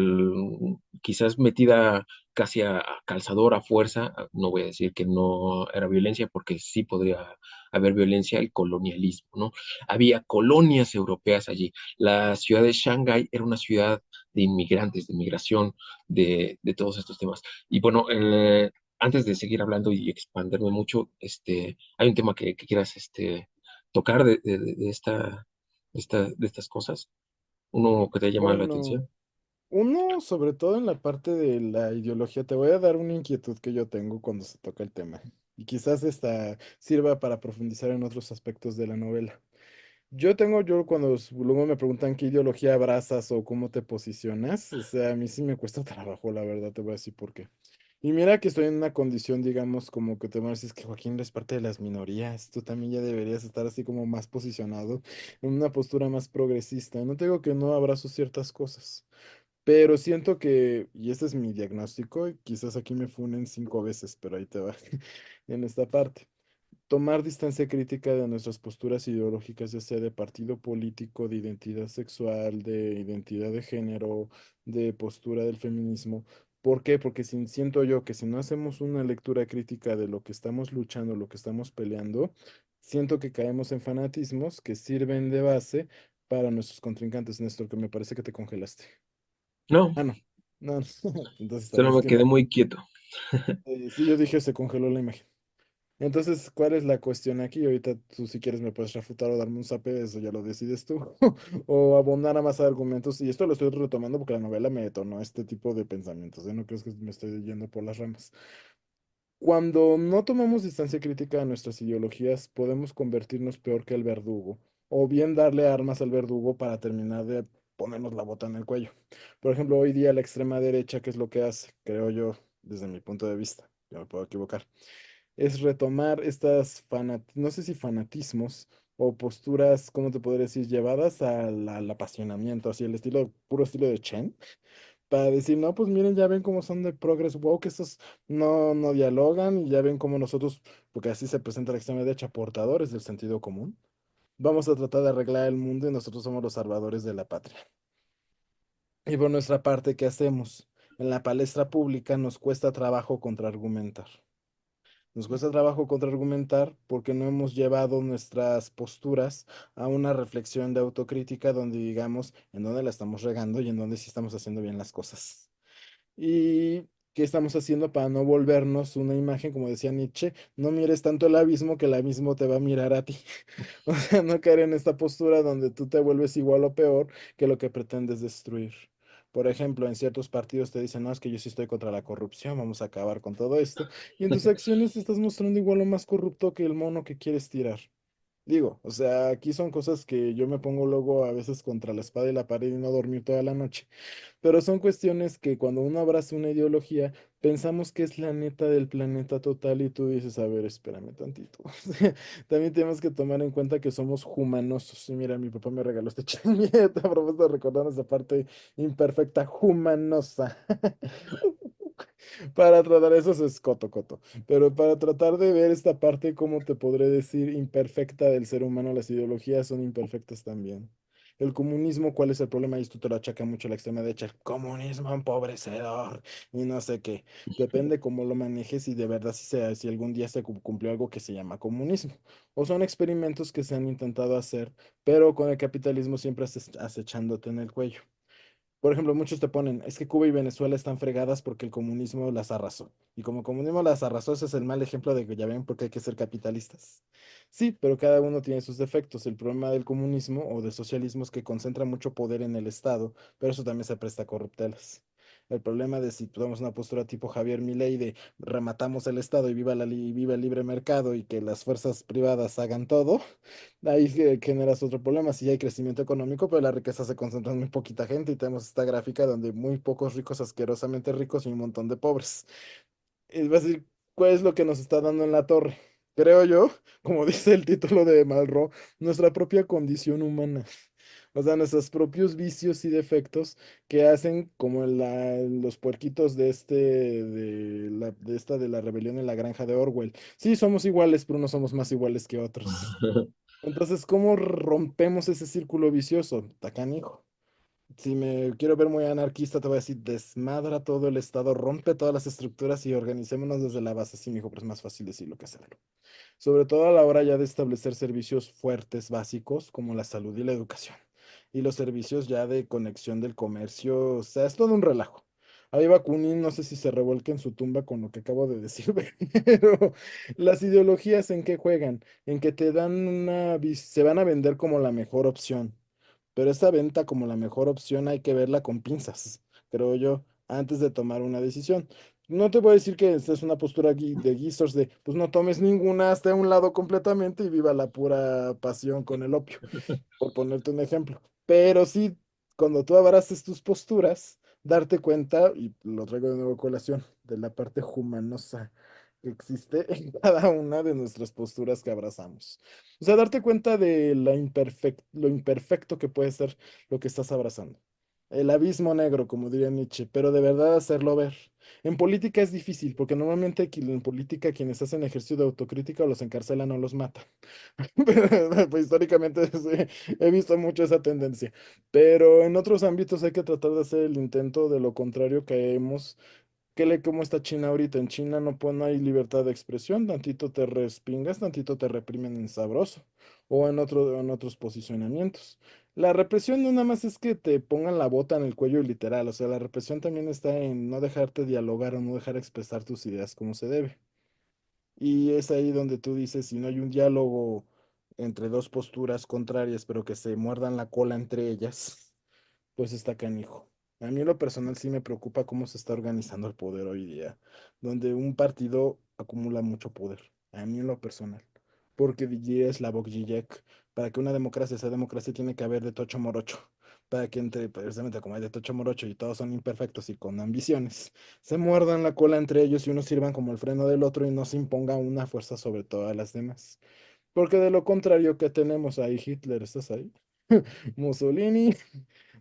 quizás metida casi a calzador, a fuerza, no voy a decir que no era violencia, porque sí podría haber violencia, el colonialismo, ¿no? Había colonias europeas allí. La ciudad de Shanghái era una ciudad de inmigrantes, de migración, de todos estos temas. Y bueno, antes de seguir hablando y expanderme mucho, hay un tema que quieras tocar de estas cosas, uno que te llama la Bueno, atención. uno, sobre todo en la parte de la ideología, te voy a dar una inquietud que yo tengo cuando se toca el tema. Y quizás esta sirva para profundizar en otros aspectos de la novela. Yo cuando luego me preguntan qué ideología abrazas o cómo te posicionas, o sea, a mí sí me cuesta trabajo, la verdad, te voy a decir por qué. Y mira que estoy en una condición, digamos, como que te me dices que Joaquín eres parte de las minorías, tú también ya deberías estar así como más posicionado, en una postura más progresista. No te digo que no abrazo ciertas cosas, pero siento que, y este es mi diagnóstico, y quizás aquí me funen 5 veces, pero ahí te va, en esta parte. Tomar distancia crítica de nuestras posturas ideológicas, ya sea de partido político, de identidad sexual, de identidad de género, de postura del feminismo. ¿Por qué? Porque siento yo que si no hacemos una lectura crítica de lo que estamos luchando, lo que estamos peleando, siento que caemos en fanatismos que sirven de base para nuestros contrincantes, Néstor, que me parece que te congelaste. No, Ah, no. No, entonces está bien. solo Es me que quedé muy quieto. sí, yo dije se congeló la imagen. Entonces, ¿cuál es la cuestión aquí? Ahorita tú si quieres me puedes refutar o darme un zape, eso ya lo decides tú. O abonar a más argumentos. Y esto lo estoy retomando porque la novela me detonó este tipo de pensamientos. ¿Eh? No crees que me estoy yendo por las ramas. Cuando no tomamos distancia crítica de nuestras ideologías, podemos convertirnos peor que el verdugo, o bien darle armas al verdugo para terminar de ponernos la bota en el cuello. Por ejemplo, hoy día la extrema derecha, ¿qué es lo que hace? Creo yo, desde mi punto de vista, yo me puedo equivocar, es retomar estas no sé si fanatismos o posturas, ¿cómo te podría decir?, llevadas al apasionamiento, así el estilo, puro estilo de Chen para decir, no, pues miren, ya ven cómo son de progress woke, estos no dialogan y ya ven cómo nosotros, porque así se presenta la extrema derecha, portadores del sentido común, vamos a tratar de arreglar el mundo y nosotros somos los salvadores de la patria. Y por nuestra parte, ¿qué hacemos? En la palestra pública nos cuesta trabajo contraargumentar. Nos cuesta trabajo contraargumentar porque no hemos llevado nuestras posturas a una reflexión de autocrítica donde digamos en dónde la estamos regando y en dónde sí estamos haciendo bien las cosas. ¿Y qué estamos haciendo para no volvernos una imagen, como decía Nietzsche, no mires tanto el abismo que el abismo te va a mirar a ti? O sea, no caer en esta postura donde tú te vuelves igual o peor que lo que pretendes destruir. Por ejemplo, en ciertos partidos te dicen, no, es que yo sí estoy contra la corrupción, vamos a acabar con todo esto. Y en tus acciones te estás mostrando igual o más corrupto que el mono que quieres tirar. Digo, o sea, aquí son cosas que yo me pongo luego a veces contra la espada y la pared y no dormir toda la noche. Pero son cuestiones que cuando uno abraza una ideología, pensamos que es la neta del planeta total y tú dices, a ver, espérame tantito. También tenemos que tomar en cuenta que somos humanosos. Y mira, mi papá me regaló este chamillete a propósito de recordarnos esa parte imperfecta, humanosa. Para tratar, eso es coto, coto. Pero para tratar de ver esta parte, ¿cómo te podré decir? Imperfecta del ser humano, las ideologías son imperfectas también. El comunismo, ¿cuál es el problema? Y esto te lo achaca mucho la extrema derecha. El comunismo empobrecedor y no sé qué. Depende cómo lo manejes y de verdad si algún día se cumplió algo que se llama comunismo. O son experimentos que se han intentado hacer, pero con el capitalismo siempre acechándote en el cuello. Por ejemplo, muchos te ponen, es que Cuba y Venezuela están fregadas porque el comunismo las arrasó. Y como el comunismo las arrasó, ese es el mal ejemplo de que ya ven porque hay que ser capitalistas. Sí, pero cada uno tiene sus defectos. El problema del comunismo o del socialismo es que concentra mucho poder en el Estado, pero eso también se presta a corruptelas. El problema de si tomamos una postura tipo Javier Milei de rematamos el Estado y viva viva el libre mercado y que las fuerzas privadas hagan todo, ahí generas otro problema. Sí hay crecimiento económico, pero la riqueza se concentra en muy poquita gente y tenemos esta gráfica donde muy pocos ricos, asquerosamente ricos y un montón de pobres. Es decir, ¿cuál es lo que nos está dando en la torre? Creo yo, como dice el título de Malraux, nuestra propia condición humana. O sea, nuestros propios vicios y defectos que hacen como los puerquitos de la rebelión en la granja de Orwell. Sí, somos iguales, pero no somos más iguales que otros. Entonces, ¿cómo rompemos ese círculo vicioso? Tacanijo. Si me quiero ver muy anarquista, te voy a decir, desmadra todo el estado, rompe todas las estructuras y organicémonos desde la base. Sí, mijo, pero es más fácil decirlo que hacerlo. Sobre todo a la hora ya de establecer servicios fuertes, básicos, como la salud y la educación. Y los servicios ya de conexión del comercio, o sea, es todo un relajo. Ahí Bakunin, no sé si se revuelca en su tumba con lo que acabo de decir, pero las ideologías en qué juegan, en que te dan se van a vender como la mejor opción, pero esa venta como la mejor opción hay que verla con pinzas, creo yo, antes de tomar una decisión. No te voy a decir que esta es una postura de geezers de, pues no tomes ninguna hasta un lado completamente y viva la pura pasión con el opio, por ponerte un ejemplo. Pero sí, cuando tú abraces tus posturas, darte cuenta, y lo traigo de nuevo a colación, de la parte humanosa que existe en cada una de nuestras posturas que abrazamos. O sea, darte cuenta de lo imperfecto que puede ser lo que estás abrazando. El abismo negro, como diría Nietzsche, pero de verdad hacerlo ver. En política es difícil, porque normalmente en política quienes hacen ejercicio de autocrítica o los encarcelan o los matan. Pues históricamente sí, he visto mucho esa tendencia. Pero en otros ámbitos hay que tratar de hacer el intento de lo contrario que hemos. cómo está China ahorita. En China no hay libertad de expresión, tantito te respingas, tantito te reprimen en sabroso o en otros posicionamientos. La represión no nada más es que te pongan la bota en el cuello literal, o sea, la represión también está en no dejarte dialogar o no dejar expresar tus ideas como se debe. Y es ahí donde tú dices, si no hay un diálogo entre dos posturas contrarias, pero que se muerdan la cola entre ellas, pues está canijo. A mí en lo personal sí me preocupa cómo se está organizando el poder hoy día, donde un partido acumula mucho poder. A mí en lo personal. Porque DJ Slavoj Žižek, para que una democracia sea democracia tiene que haber de tocho morocho. Para que entre, precisamente como hay de tocho morocho y todos son imperfectos y con ambiciones, se muerdan la cola entre ellos y unos sirvan como el freno del otro y no se imponga una fuerza sobre todas las demás. Porque de lo contrario, ¿qué tenemos ahí? Hitler, ¿estás ahí? Mussolini.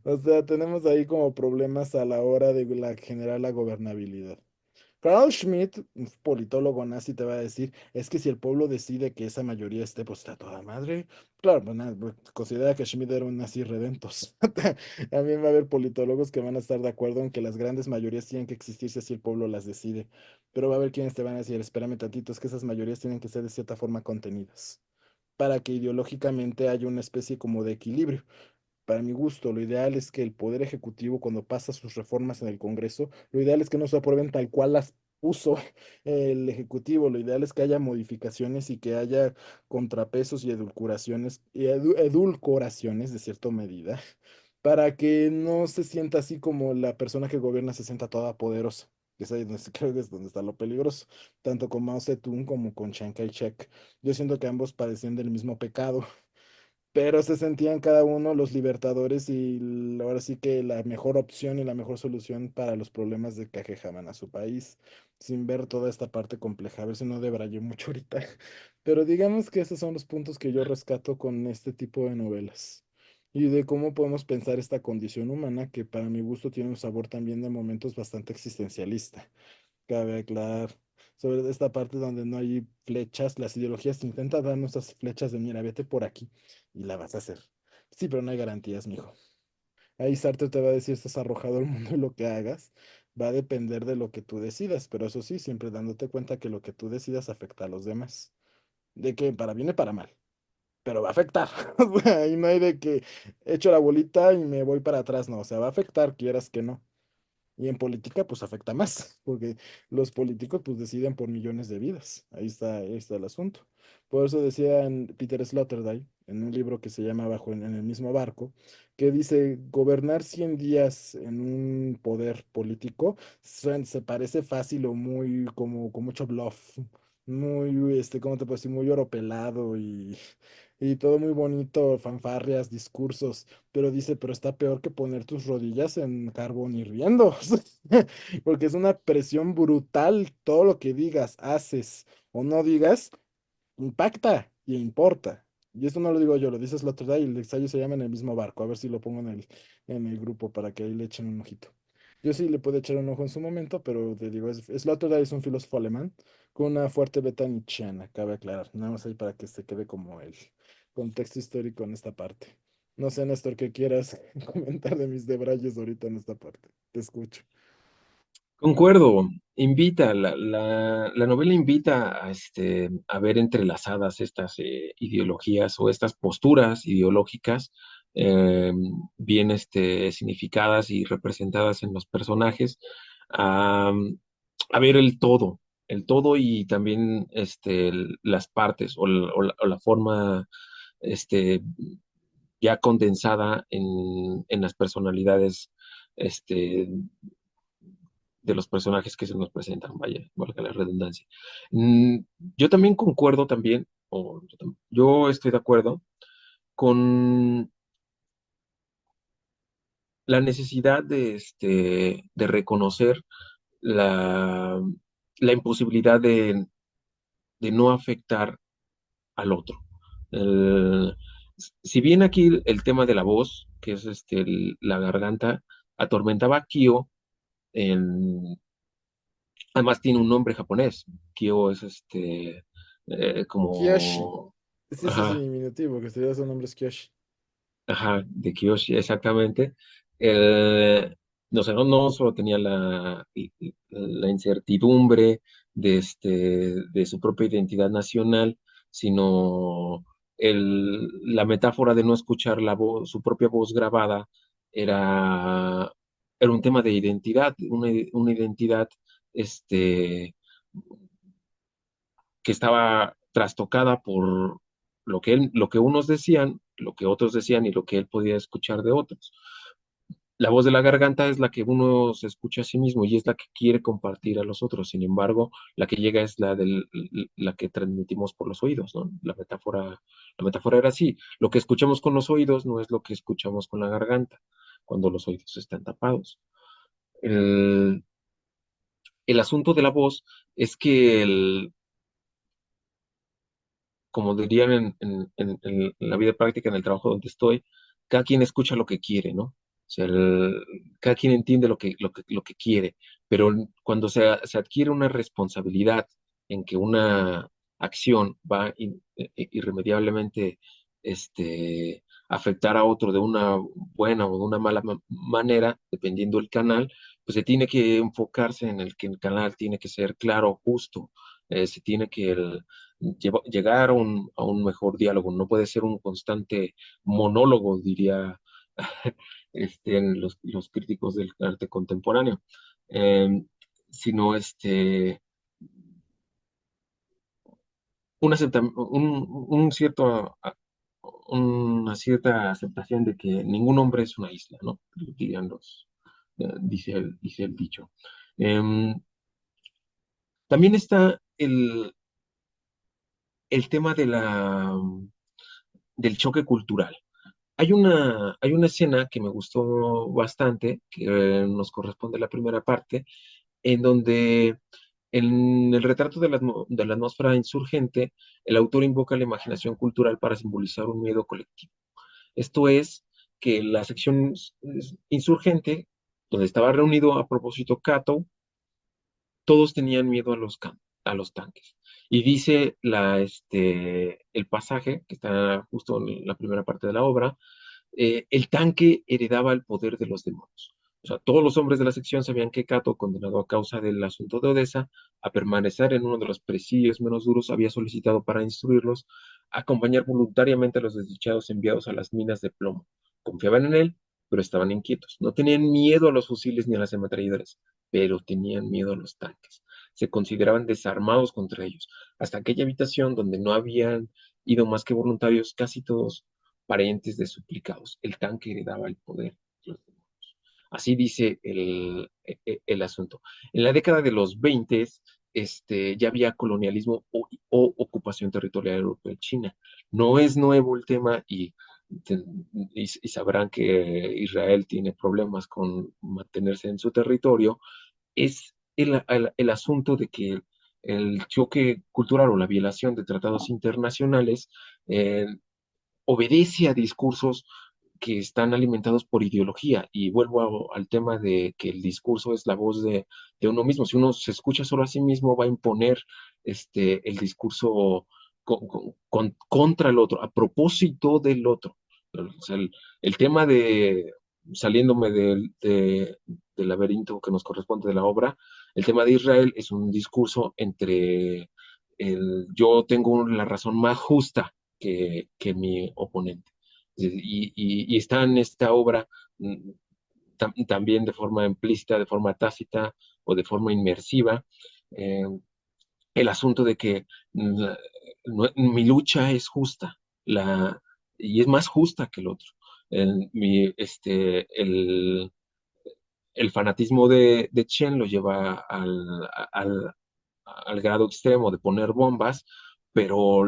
O sea, tenemos ahí como problemas a la hora de generar la gobernabilidad. Carl Schmitt, un politólogo nazi, te va a decir, es que si el pueblo decide que esa mayoría esté, pues está toda madre. Claro, pues, pues, considera que Schmitt era un nazi redentos. También va a haber politólogos que van a estar de acuerdo en que las grandes mayorías tienen que existirse si el pueblo las decide. Pero va a haber quienes te van a decir, espérame tantito, es que esas mayorías tienen que ser de cierta forma contenidas para que ideológicamente haya una especie como de equilibrio. Para mi gusto, lo ideal es que el Poder Ejecutivo, cuando pasa sus reformas en el Congreso, lo ideal es que no se aprueben tal cual las puso el Ejecutivo. Lo ideal es que haya modificaciones y que haya contrapesos y edulcoraciones, edulcoraciones de cierta medida, para que no se sienta así como la persona que gobierna se sienta toda poderosa. Que es ahí donde creo que es donde está lo peligroso, tanto con Mao Zedong como con Chiang Kai-shek. Yo siento que ambos padecían del mismo pecado, pero se sentían cada uno los libertadores y ahora sí que la mejor opción y la mejor solución para los problemas de que aquejaban a su país, sin ver toda esta parte compleja. A ver si no debrayé mucho ahorita, pero digamos que esos son los puntos que yo rescato con este tipo de novelas y de cómo podemos pensar esta condición humana que para mi gusto tiene un sabor también de momentos bastante existencialista. Cabe aclarar sobre esta parte donde no hay flechas, las ideologías intentan darnos esas flechas de mira, vete por aquí y la vas a hacer. Sí, pero no hay garantías, mijo. Ahí Sartre te va a decir, estás arrojado al mundo y lo que hagas va a depender de lo que tú decidas, pero eso sí, siempre dándote cuenta que lo que tú decidas afecta a los demás. De que para bien y para mal, pero va a afectar. O sea, ahí no hay de que echo la bolita y me voy para atrás, no, o sea, va a afectar, quieras que no. Y en política, pues afecta más, porque los políticos, pues deciden por millones de vidas. Ahí está el asunto. Por eso decía Peter Sloterdijk, en un libro que se llama Bajo en el mismo barco, que dice, gobernar 100 días en un poder político se parece fácil o muy, como, con mucho bluff, muy, ¿cómo te puedo decir? Muy oro pelado y todo muy bonito, fanfarrias, discursos, pero dice, pero está peor que poner tus rodillas en carbón hirviendo, porque es una presión brutal, todo lo que digas, haces o no digas, impacta y importa. Y esto no lo digo yo, lo dices la otra día y el ensayo se llama En el mismo barco, a ver si lo pongo en el grupo para que ahí le echen un ojito. Yo sí le puedo echar un ojo en su momento, pero te digo, Sloterdijk es un filósofo alemán con una fuerte beta nietzscheana, cabe aclarar, nada más ahí para que se quede como el contexto histórico en esta parte. No sé, Néstor, qué quieras comentar de mis debrayes ahorita en esta parte. Te escucho. Concuerdo, invita, la novela invita a ver entrelazadas estas ideologías o estas posturas ideológicas eh, bien significadas y representadas en los personajes, a, a ver el todo y también las partes o la forma este, ya condensada en las personalidades este, de los personajes que se nos presentan, vaya, valga la redundancia. Mm, yo también concuerdo también, o yo estoy de acuerdo con la necesidad de reconocer la, la imposibilidad de no afectar al otro. El- si bien aquí el tema de la voz, que es la garganta, atormentaba a Kyo, en, además tiene un nombre japonés. Kyo es Kiyoshi. como, Sí, ese es el ajá, diminutivo, que sería su nombre es Kiyoshi. ajá, de Kiyoshi, exactamente. O sea, no solo tenía la incertidumbre de su propia identidad nacional, sino la metáfora de no escuchar su propia voz grabada era, era un tema de identidad, una identidad este, que estaba trastocada por lo que unos decían, lo que otros decían y lo que él podía escuchar de otros. La voz de la garganta es la que uno se escucha a sí mismo y es la que quiere compartir a los otros. Sin embargo, la que llega es la que transmitimos por los oídos, ¿no? La metáfora era así. Lo que escuchamos con los oídos no es lo que escuchamos con la garganta cuando los oídos están tapados. El, el asunto de la voz es que como dirían en la vida práctica, en el trabajo donde estoy, cada quien escucha lo que quiere, ¿no? O sea, cada quien entiende lo que quiere, pero cuando se adquiere una responsabilidad en que una acción va irremediablemente afectar a otro de una buena o de una mala manera, dependiendo del canal, pues se tiene que enfocarse en el que el canal tiene que ser claro, justo, se tiene que llegar a un mejor diálogo. No puede ser un constante monólogo, diría los críticos del arte contemporáneo, eh, sino un cierto, una cierta aceptación de que ningún hombre es una isla, ¿no? Dirían dice el dicho. Em, También está el tema del choque cultural. Hay una escena que me gustó bastante, que nos corresponde a la primera parte, en donde en el retrato de la atmósfera insurgente, el autor invoca la imaginación cultural para simbolizar un miedo colectivo. Esto es que la sección insurgente, donde estaba reunido a propósito Cato, todos tenían miedo a los tanques. Y dice el pasaje, que está justo en la primera parte de la obra, el tanque heredaba el poder de los demonios. O sea, todos los hombres de la sección sabían que Cato, condenado a causa del asunto de Odessa, a permanecer en uno de los presidios menos duros, había solicitado para instruirlos acompañar voluntariamente a los desdichados enviados a las minas de plomo. Confiaban en él, pero estaban inquietos. No tenían miedo a los fusiles ni a las ametralladoras, pero tenían miedo a los tanques. Se consideraban desarmados contra ellos. Hasta aquella habitación donde no habían ido más que voluntarios, casi todos parientes de suplicados. El tanque heredaba el poder. Así dice el asunto. En la década de los 20 ya había colonialismo o ocupación territorial europea de China. No es nuevo el tema y sabrán que Israel tiene problemas con mantenerse en su territorio. Es el asunto de que el choque cultural o la violación de tratados internacionales eh, obedece a discursos que están alimentados por ideología. Y vuelvo al tema de que el discurso es la voz de uno mismo. Si uno se escucha solo a sí mismo, va a imponer el discurso contra el otro, a propósito del otro. O sea, el tema saliéndome del laberinto que nos corresponde de la obra, el tema de Israel es un discurso entre yo tengo la razón más justa que mi oponente. Y está en esta obra también de forma implícita, de forma tácita o de forma inmersiva, eh, el asunto de que mi lucha es justa y es más justa que el otro. El, mi, el fanatismo de Chen lo lleva al grado extremo de poner bombas, pero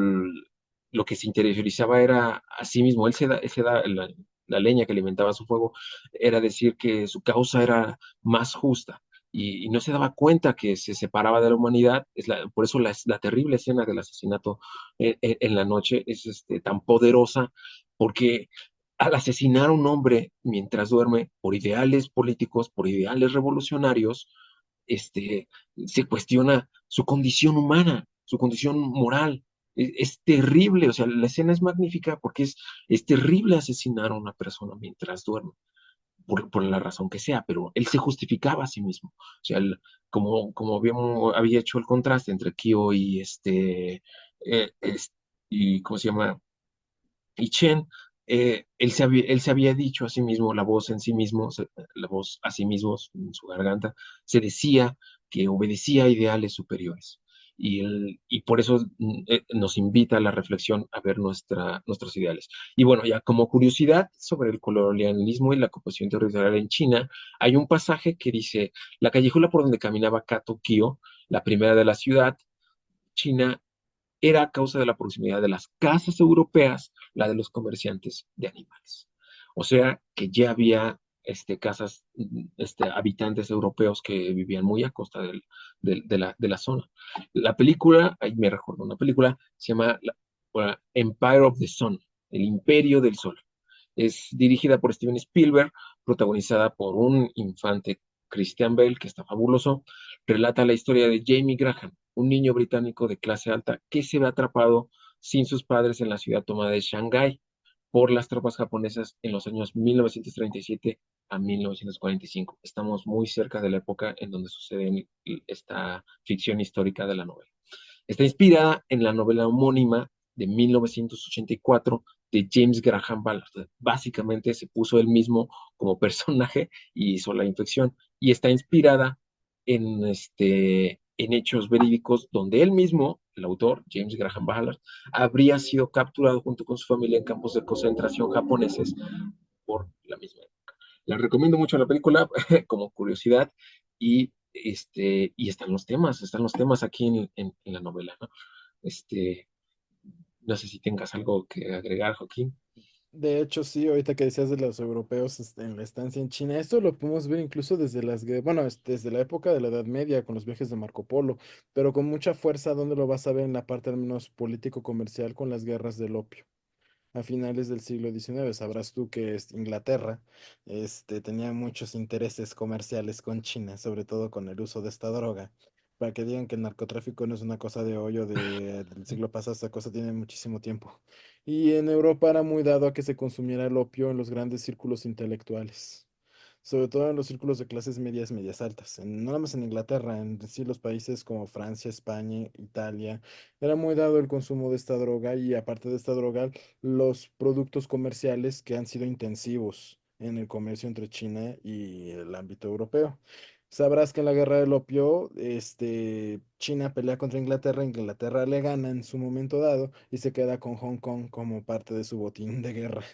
lo que se interiorizaba era a sí mismo. Él se da la leña que alimentaba su fuego, era decir que su causa era más justa. Y no se daba cuenta que se separaba de la humanidad. Por eso la terrible escena del asesinato en la noche es tan poderosa, porque al asesinar a un hombre mientras duerme por ideales políticos, por ideales revolucionarios, este, se cuestiona su condición humana, su condición moral. Es terrible, o sea, la escena es magnífica porque es terrible asesinar a una persona mientras duerme. por la razón que sea, pero él se justificaba a sí mismo. O sea, como había hecho el contraste entre Kyo y y ¿cómo se llama? Y Chen, él se había dicho a sí mismo, la voz en sí mismo, la voz a sí mismo en su garganta, se decía que obedecía a ideales superiores. Y por eso nos invita a la reflexión a ver nuestros ideales. Y bueno, ya como curiosidad sobre el colonialismo y la ocupación territorial en China, hay un pasaje que dice, la callejuela por donde caminaba Kato Kio, la primera de la ciudad china, era a causa de la proximidad de las casas europeas, la de los comerciantes de animales. O sea que ya había casas, habitantes europeos que vivían muy a costa de la zona. La película, ahí me recuerdo, una película se llama Empire of the Sun, el Imperio del Sol. Es dirigida por Steven Spielberg, protagonizada por un infante Christian Bale, que está fabuloso. Relata la historia de Jamie Graham, un niño británico de clase alta que se ve atrapado sin sus padres en la ciudad tomada de Shanghái por las tropas japonesas en los años 1937 a 1945. Estamos muy cerca de la época en donde sucede esta ficción histórica de la novela. Está inspirada en la novela homónima de 1984 de James Graham Ballard. Básicamente se puso él mismo como personaje y hizo la infección. Y está inspirada en hechos verídicos donde él mismo, el autor, James Graham Ballard, habría sido capturado junto con su familia en campos de concentración japoneses por la misma. Les recomiendo mucho la película como curiosidad y están los temas aquí en la novela, ¿no? Este, no sé si tengas algo que agregar, Joaquín. De hecho, sí, ahorita que decías de los europeos en la estancia en China, esto lo podemos ver incluso desde bueno, desde la época de la Edad Media con los viajes de Marco Polo, pero con mucha fuerza, ¿dónde lo vas a ver? En la parte al menos político-comercial con las guerras del opio. A finales del siglo XIX, sabrás tú que Inglaterra tenía muchos intereses comerciales con China, sobre todo con el uso de esta droga. Para que digan que el narcotráfico no es una cosa de hoy o del siglo pasado, esta cosa tiene muchísimo tiempo. Y en Europa era muy dado a que se consumiera el opio en los grandes círculos intelectuales, sobre todo en los círculos de clases medias, medias altas. No nada más en Inglaterra, en sí los países como Francia, España, Italia, era muy dado el consumo de esta droga y aparte de esta droga, los productos comerciales que han sido intensivos en el comercio entre China y el ámbito europeo. Sabrás que en la guerra del opio, China pelea contra Inglaterra, Inglaterra le gana en su momento dado y se queda con Hong Kong como parte de su botín de guerra.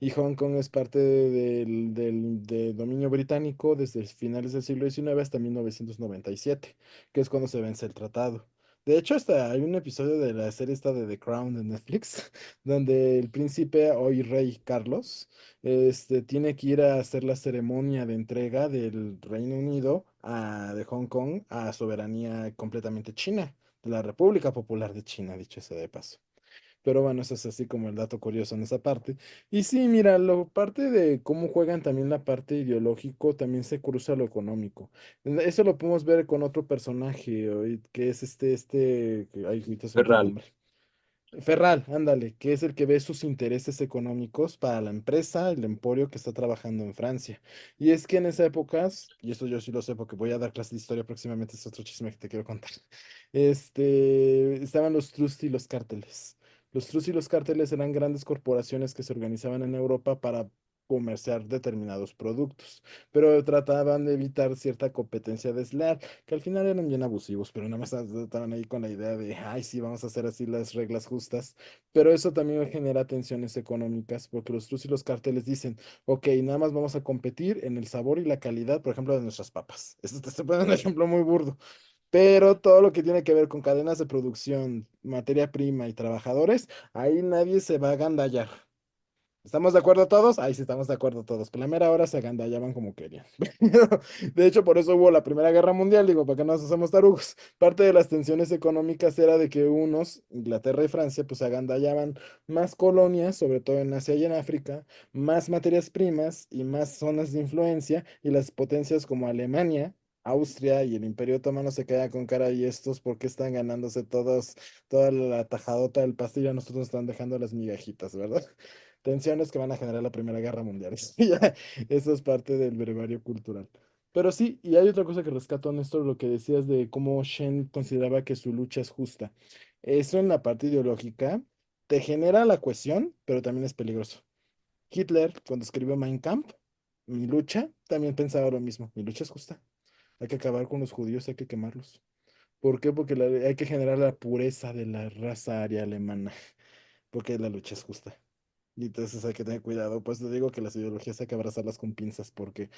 Y Hong Kong es parte del dominio británico desde finales del siglo XIX hasta 1997, que es cuando se vence el tratado. De hecho, hasta hay un episodio de la serie esta de The Crown de Netflix, donde el príncipe, hoy rey Carlos, tiene que ir a hacer la ceremonia de entrega del Reino Unido de Hong Kong a soberanía completamente china, de la República Popular de China, dicho sea de paso. Pero bueno, eso es así como el dato curioso en esa parte. Y sí, mira, lo parte de cómo juegan también la parte ideológico, también se cruza lo económico. Eso lo podemos ver con otro personaje, que es ay, ahorita se me fue el Ferral. nombre. Ferral, ándale, que es el que ve sus intereses económicos para la empresa, el emporio que está trabajando en Francia. Y es que en esa época, y esto yo sí lo sé porque voy a dar clase de historia próximamente, es otro chisme que te quiero contar. Estaban los trusts y los cárteles. Los trusts y los cárteles eran grandes corporaciones que se organizaban en Europa para comerciar determinados productos, pero trataban de evitar cierta competencia desleal que al final eran bien abusivos, pero nada más estaban ahí con la idea de, ay, sí, vamos a hacer así las reglas justas, pero eso también genera tensiones económicas, porque los trus y los carteles dicen, ok, nada más vamos a competir en el sabor y la calidad, por ejemplo, de nuestras papas. Esto te pone un ejemplo muy burdo, pero todo lo que tiene que ver con cadenas de producción, materia prima y trabajadores, ahí nadie se va a agandallar. ¿Estamos de acuerdo todos? Ahí sí estamos de acuerdo todos. Pero la mera hora se agandallaban como querían. De hecho, por eso hubo la Primera Guerra Mundial, digo, para que no nos hacemos tarugos. Parte de las tensiones económicas era de que unos, Inglaterra y Francia, pues agandallaban más colonias, sobre todo en Asia y en África, más materias primas y más zonas de influencia, y las potencias como Alemania, Austria y el Imperio Otomano se quedan con cara y estos porque están ganándose toda la tajadota del pastel y a nosotros nos están dejando las migajitas, ¿verdad? tensiones que van a generar la Primera Guerra Mundial. Ya, eso es parte del brevario cultural. Pero sí, y hay otra cosa que rescato, Néstor, lo que decías de cómo Shen consideraba que su lucha es justa. Eso en la parte ideológica te genera la cohesión, pero también es peligroso. Hitler, cuando escribió Mein Kampf, mi lucha, también pensaba lo mismo. Mi lucha es justa. Hay que acabar con los judíos, hay que quemarlos. ¿Por qué? Porque hay que generar la pureza de la raza aria alemana, porque la lucha es justa. Y entonces hay que tener cuidado. Pues te digo que las ideologías hay que abrazarlas con pinzas, porque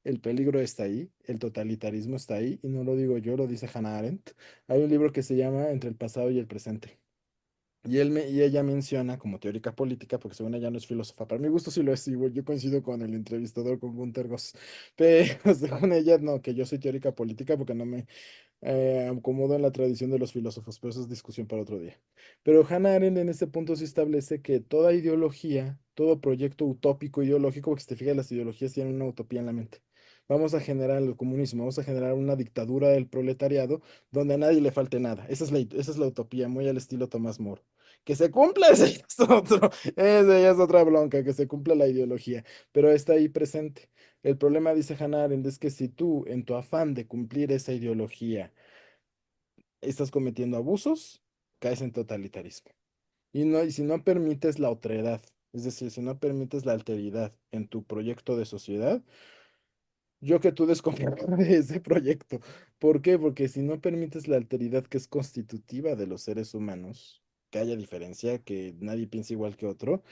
el peligro está ahí, el totalitarismo está ahí, y no lo digo yo, lo dice Hannah Arendt. Hay un libro que se llama Entre el pasado y el presente. Y ella menciona como teórica política, porque según ella no es filósofa. Para mi gusto sí lo es, igual yo coincido con el entrevistador, con Gunther Goss. Pero según ella, no, que yo soy teórica política porque no me acomodo en la tradición de los filósofos, pero eso es discusión para otro día. Pero Hannah Arendt en este punto sí establece que toda ideología, todo proyecto utópico ideológico, porque si te fijas, las ideologías tienen una utopía en la mente. Vamos a generar el comunismo, vamos a generar una dictadura del proletariado donde a nadie le falte nada. Esa es la utopía, muy al estilo Tomás Moro. Que se cumpla, ese ya es otra bronca, que se cumpla la ideología, pero está ahí presente. El problema, dice Hannah Arendt, es que si tú, en tu afán de cumplir esa ideología, estás cometiendo abusos, caes en totalitarismo. Y si no permites la otredad, es decir, si no permites la alteridad en tu proyecto de sociedad, yo que tú desconfío de ese proyecto. ¿Por qué? Porque si no permites la alteridad que es constitutiva de los seres humanos, que haya diferencia, que nadie piense igual que otro,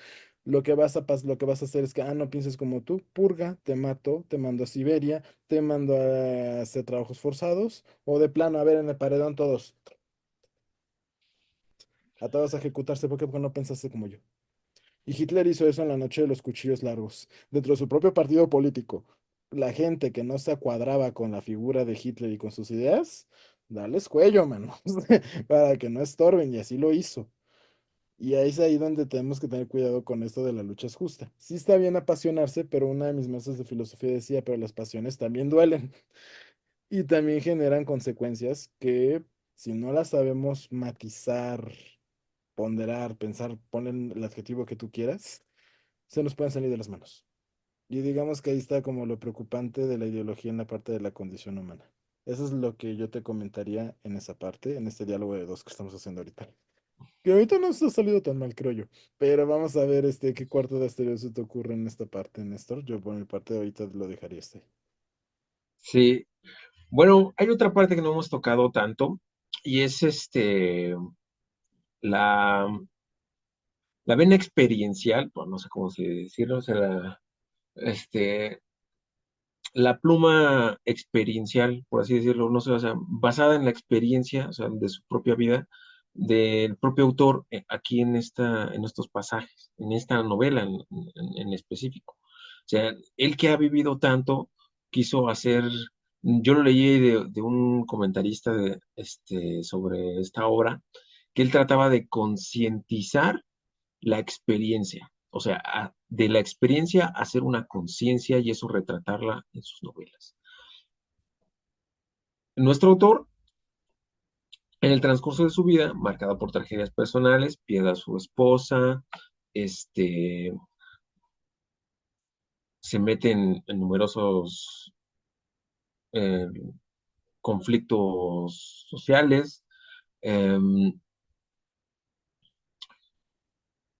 lo que vas a hacer es que, no pienses como tú, purga, te mato, te mando a Siberia, te mando a hacer trabajos forzados, o de plano, a ver, en el paredón todos, atados a ejecutarse, ¿por qué? Porque no pensaste como yo. Y Hitler hizo eso en la noche de los cuchillos largos, dentro de su propio partido político. La gente que no se cuadraba con la figura de Hitler y con sus ideas, dales cuello, mano, para que no estorben, y así lo hizo. Y ahí es ahí donde tenemos que tener cuidado con esto de la lucha es justa. Sí está bien apasionarse, pero una de mis maestras de filosofía decía, pero las pasiones también duelen y también generan consecuencias que si no las sabemos matizar, ponderar, pensar, ponen el adjetivo que tú quieras, se nos pueden salir de las manos. Y digamos que ahí está como lo preocupante de la ideología en la parte de la condición humana. Eso es lo que yo te comentaría en esa parte, en este diálogo de dos que estamos haciendo ahorita. Que ahorita no se ha salido tan mal, creo yo. Pero vamos a ver qué cuarto de asteroide se te ocurre en esta parte, Néstor. Yo por mi parte ahorita lo dejaría este. Sí, bueno, hay otra parte que no hemos tocado tanto y es la, la vena experiencial, pues no sé cómo se decirlo, o sea, este, la pluma experiencial, por así decirlo, no sé, o sea, basada en la experiencia, o sea, de su propia vida, del propio autor aquí en estos pasajes, en esta novela en específico. O sea, él que ha vivido tanto, quiso hacer, yo lo leí de un comentarista sobre esta obra, que él trataba de concientizar la experiencia, o sea, de la experiencia hacer una conciencia y eso retratarla en sus novelas. Nuestro autor, en el transcurso de su vida, marcada por tragedias personales, pierde a su esposa, este, se mete en numerosos eh, conflictos sociales, eh,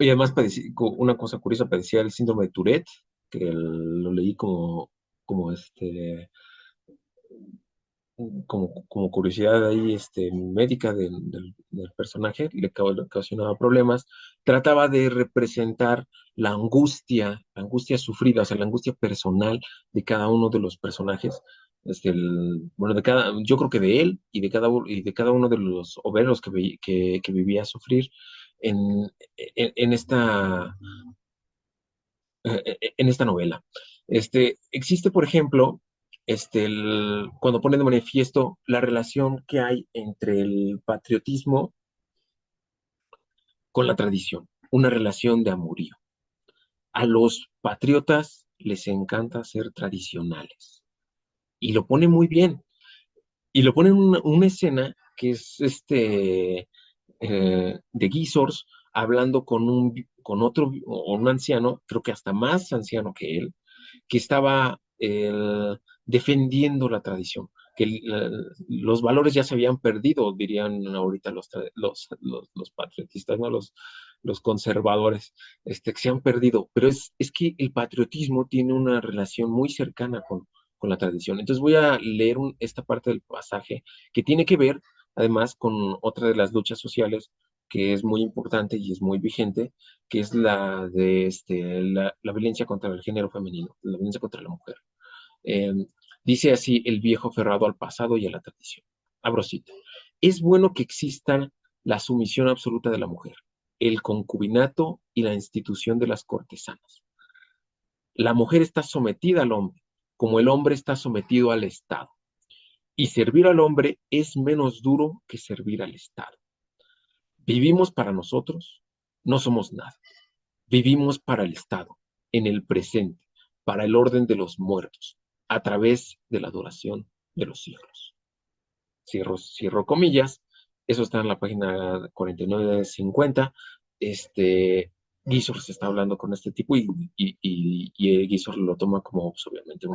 y además una cosa curiosa, padecía el síndrome de Tourette, que lo leí como como curiosidad ahí médica del personaje, le ocasionaba problemas, trataba de representar la angustia sufrida, o sea, la angustia personal de cada uno de los personajes, bueno, yo creo que de él y de cada uno de los obreros que vivía a sufrir en, en en esta novela. Existe, por ejemplo, cuando pone de manifiesto la relación que hay entre el patriotismo con la tradición, una relación de amorío. A los patriotas les encanta ser tradicionales y lo pone muy bien. Y lo pone en una escena que es de Geesers, hablando con otro, o un anciano, creo que hasta más anciano que él, que estaba defendiendo la tradición, que los valores ya se habían perdido, dirían ahorita los patriotistas, ¿no? Los conservadores, que se han perdido, pero es que el patriotismo tiene una relación muy cercana con la tradición. Entonces voy a leer esta parte del pasaje que tiene que ver además con otra de las luchas sociales que es muy importante y es muy vigente, que es la de la violencia contra el género femenino, la violencia contra la mujer. Eh, Dice así el viejo aferrado al pasado y a la tradición. Abro cita. Es bueno que exista la sumisión absoluta de la mujer, el concubinato y la institución de las cortesanas. La mujer está sometida al hombre, como el hombre está sometido al Estado. Y servir al hombre es menos duro que servir al Estado. Vivimos para nosotros, no somos nada. Vivimos para el Estado, en el presente, para el orden de los muertos, a través de la adoración de los siglos. Cierro comillas, eso está en la página 49-50. Este, Guizor se está hablando con este tipo y Guizor lo toma como pues, obviamente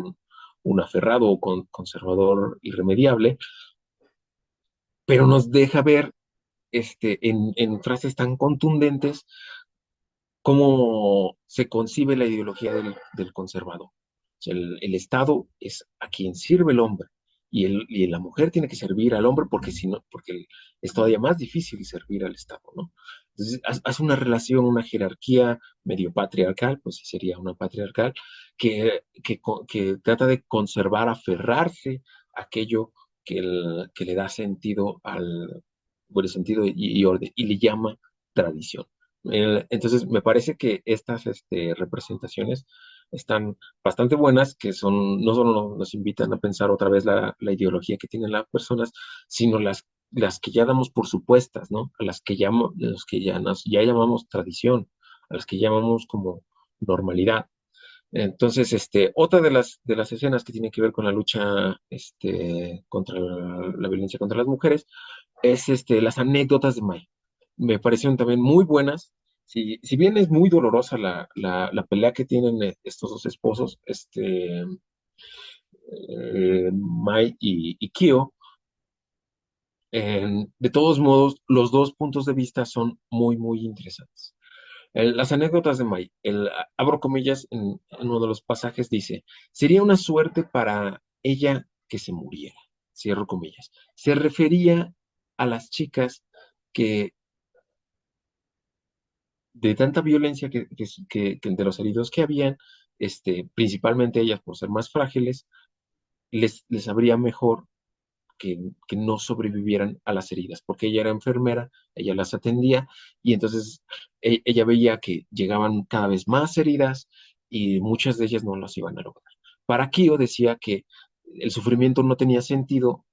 un aferrado o conservador irremediable, pero nos deja ver en frases tan contundentes cómo se concibe la ideología del conservador. O sea, el Estado es a quien sirve el hombre y la mujer tiene que servir al hombre porque si no, porque es todavía más difícil servir al Estado, ¿no? Entonces, hace una relación, una jerarquía medio patriarcal, pues sí sería una patriarcal, que trata de conservar, aferrarse a aquello que le da sentido bueno, sentido y orden, y le llama tradición. Entonces, me parece que estas representaciones están bastante buenas, que no solo nos invitan a pensar otra vez la ideología que tienen las personas, sino las que ya damos por supuestas, ¿no? A las que los que ya llamamos tradición, a las que llamamos como normalidad. Entonces, otra de las escenas que tiene que ver con la lucha contra la violencia contra las mujeres es las anécdotas de Mai. Me parecieron también muy buenas. Si bien es muy dolorosa la pelea que tienen estos dos esposos, Mai y Kyo, de todos modos, los dos puntos de vista son muy, muy interesantes. Las anécdotas de Mai, abro comillas, en uno de los pasajes dice, sería una suerte para ella que se muriera, cierro comillas. Se refería a las chicas que de tanta violencia que de los heridos que habían, principalmente ellas por ser más frágiles, les habría mejor que no sobrevivieran a las heridas, porque ella era enfermera, ella las atendía y entonces ella veía que llegaban cada vez más heridas y muchas de ellas no las iban a lograr. Para Kio decía que el sufrimiento no tenía sentido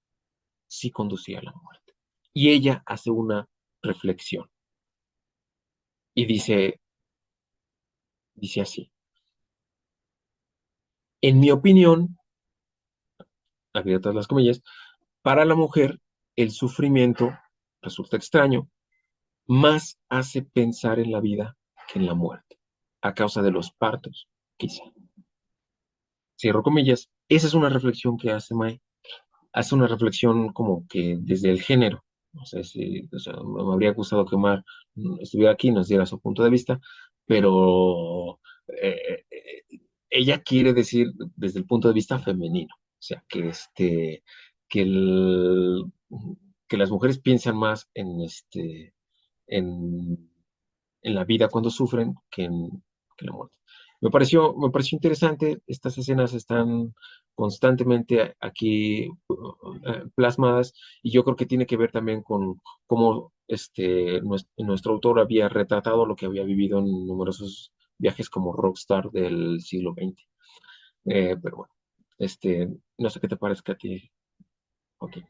si conducía a la muerte. Y ella hace una reflexión y dice así, en mi opinión, abiertas las comillas, para la mujer el sufrimiento resulta extraño, más hace pensar en la vida que en la muerte, a causa de los partos, quizá. Cierro comillas. Esa es una reflexión que hace Mae. Hace una reflexión como que desde el género. No sé si, o sea, me habría gustado que Omar estuviera aquí y nos diera su punto de vista, pero ella quiere decir desde el punto de vista femenino. O sea, que, el, que las mujeres piensan más en, en la vida cuando sufren que en la muerte. Me pareció interesante, estas escenas están constantemente aquí plasmadas y yo creo que tiene que ver también con cómo nuestro autor había retratado lo que había vivido en numerosos viajes como rockstar del siglo XX. Pero bueno, no sé qué te parezca a ti, Joaquín.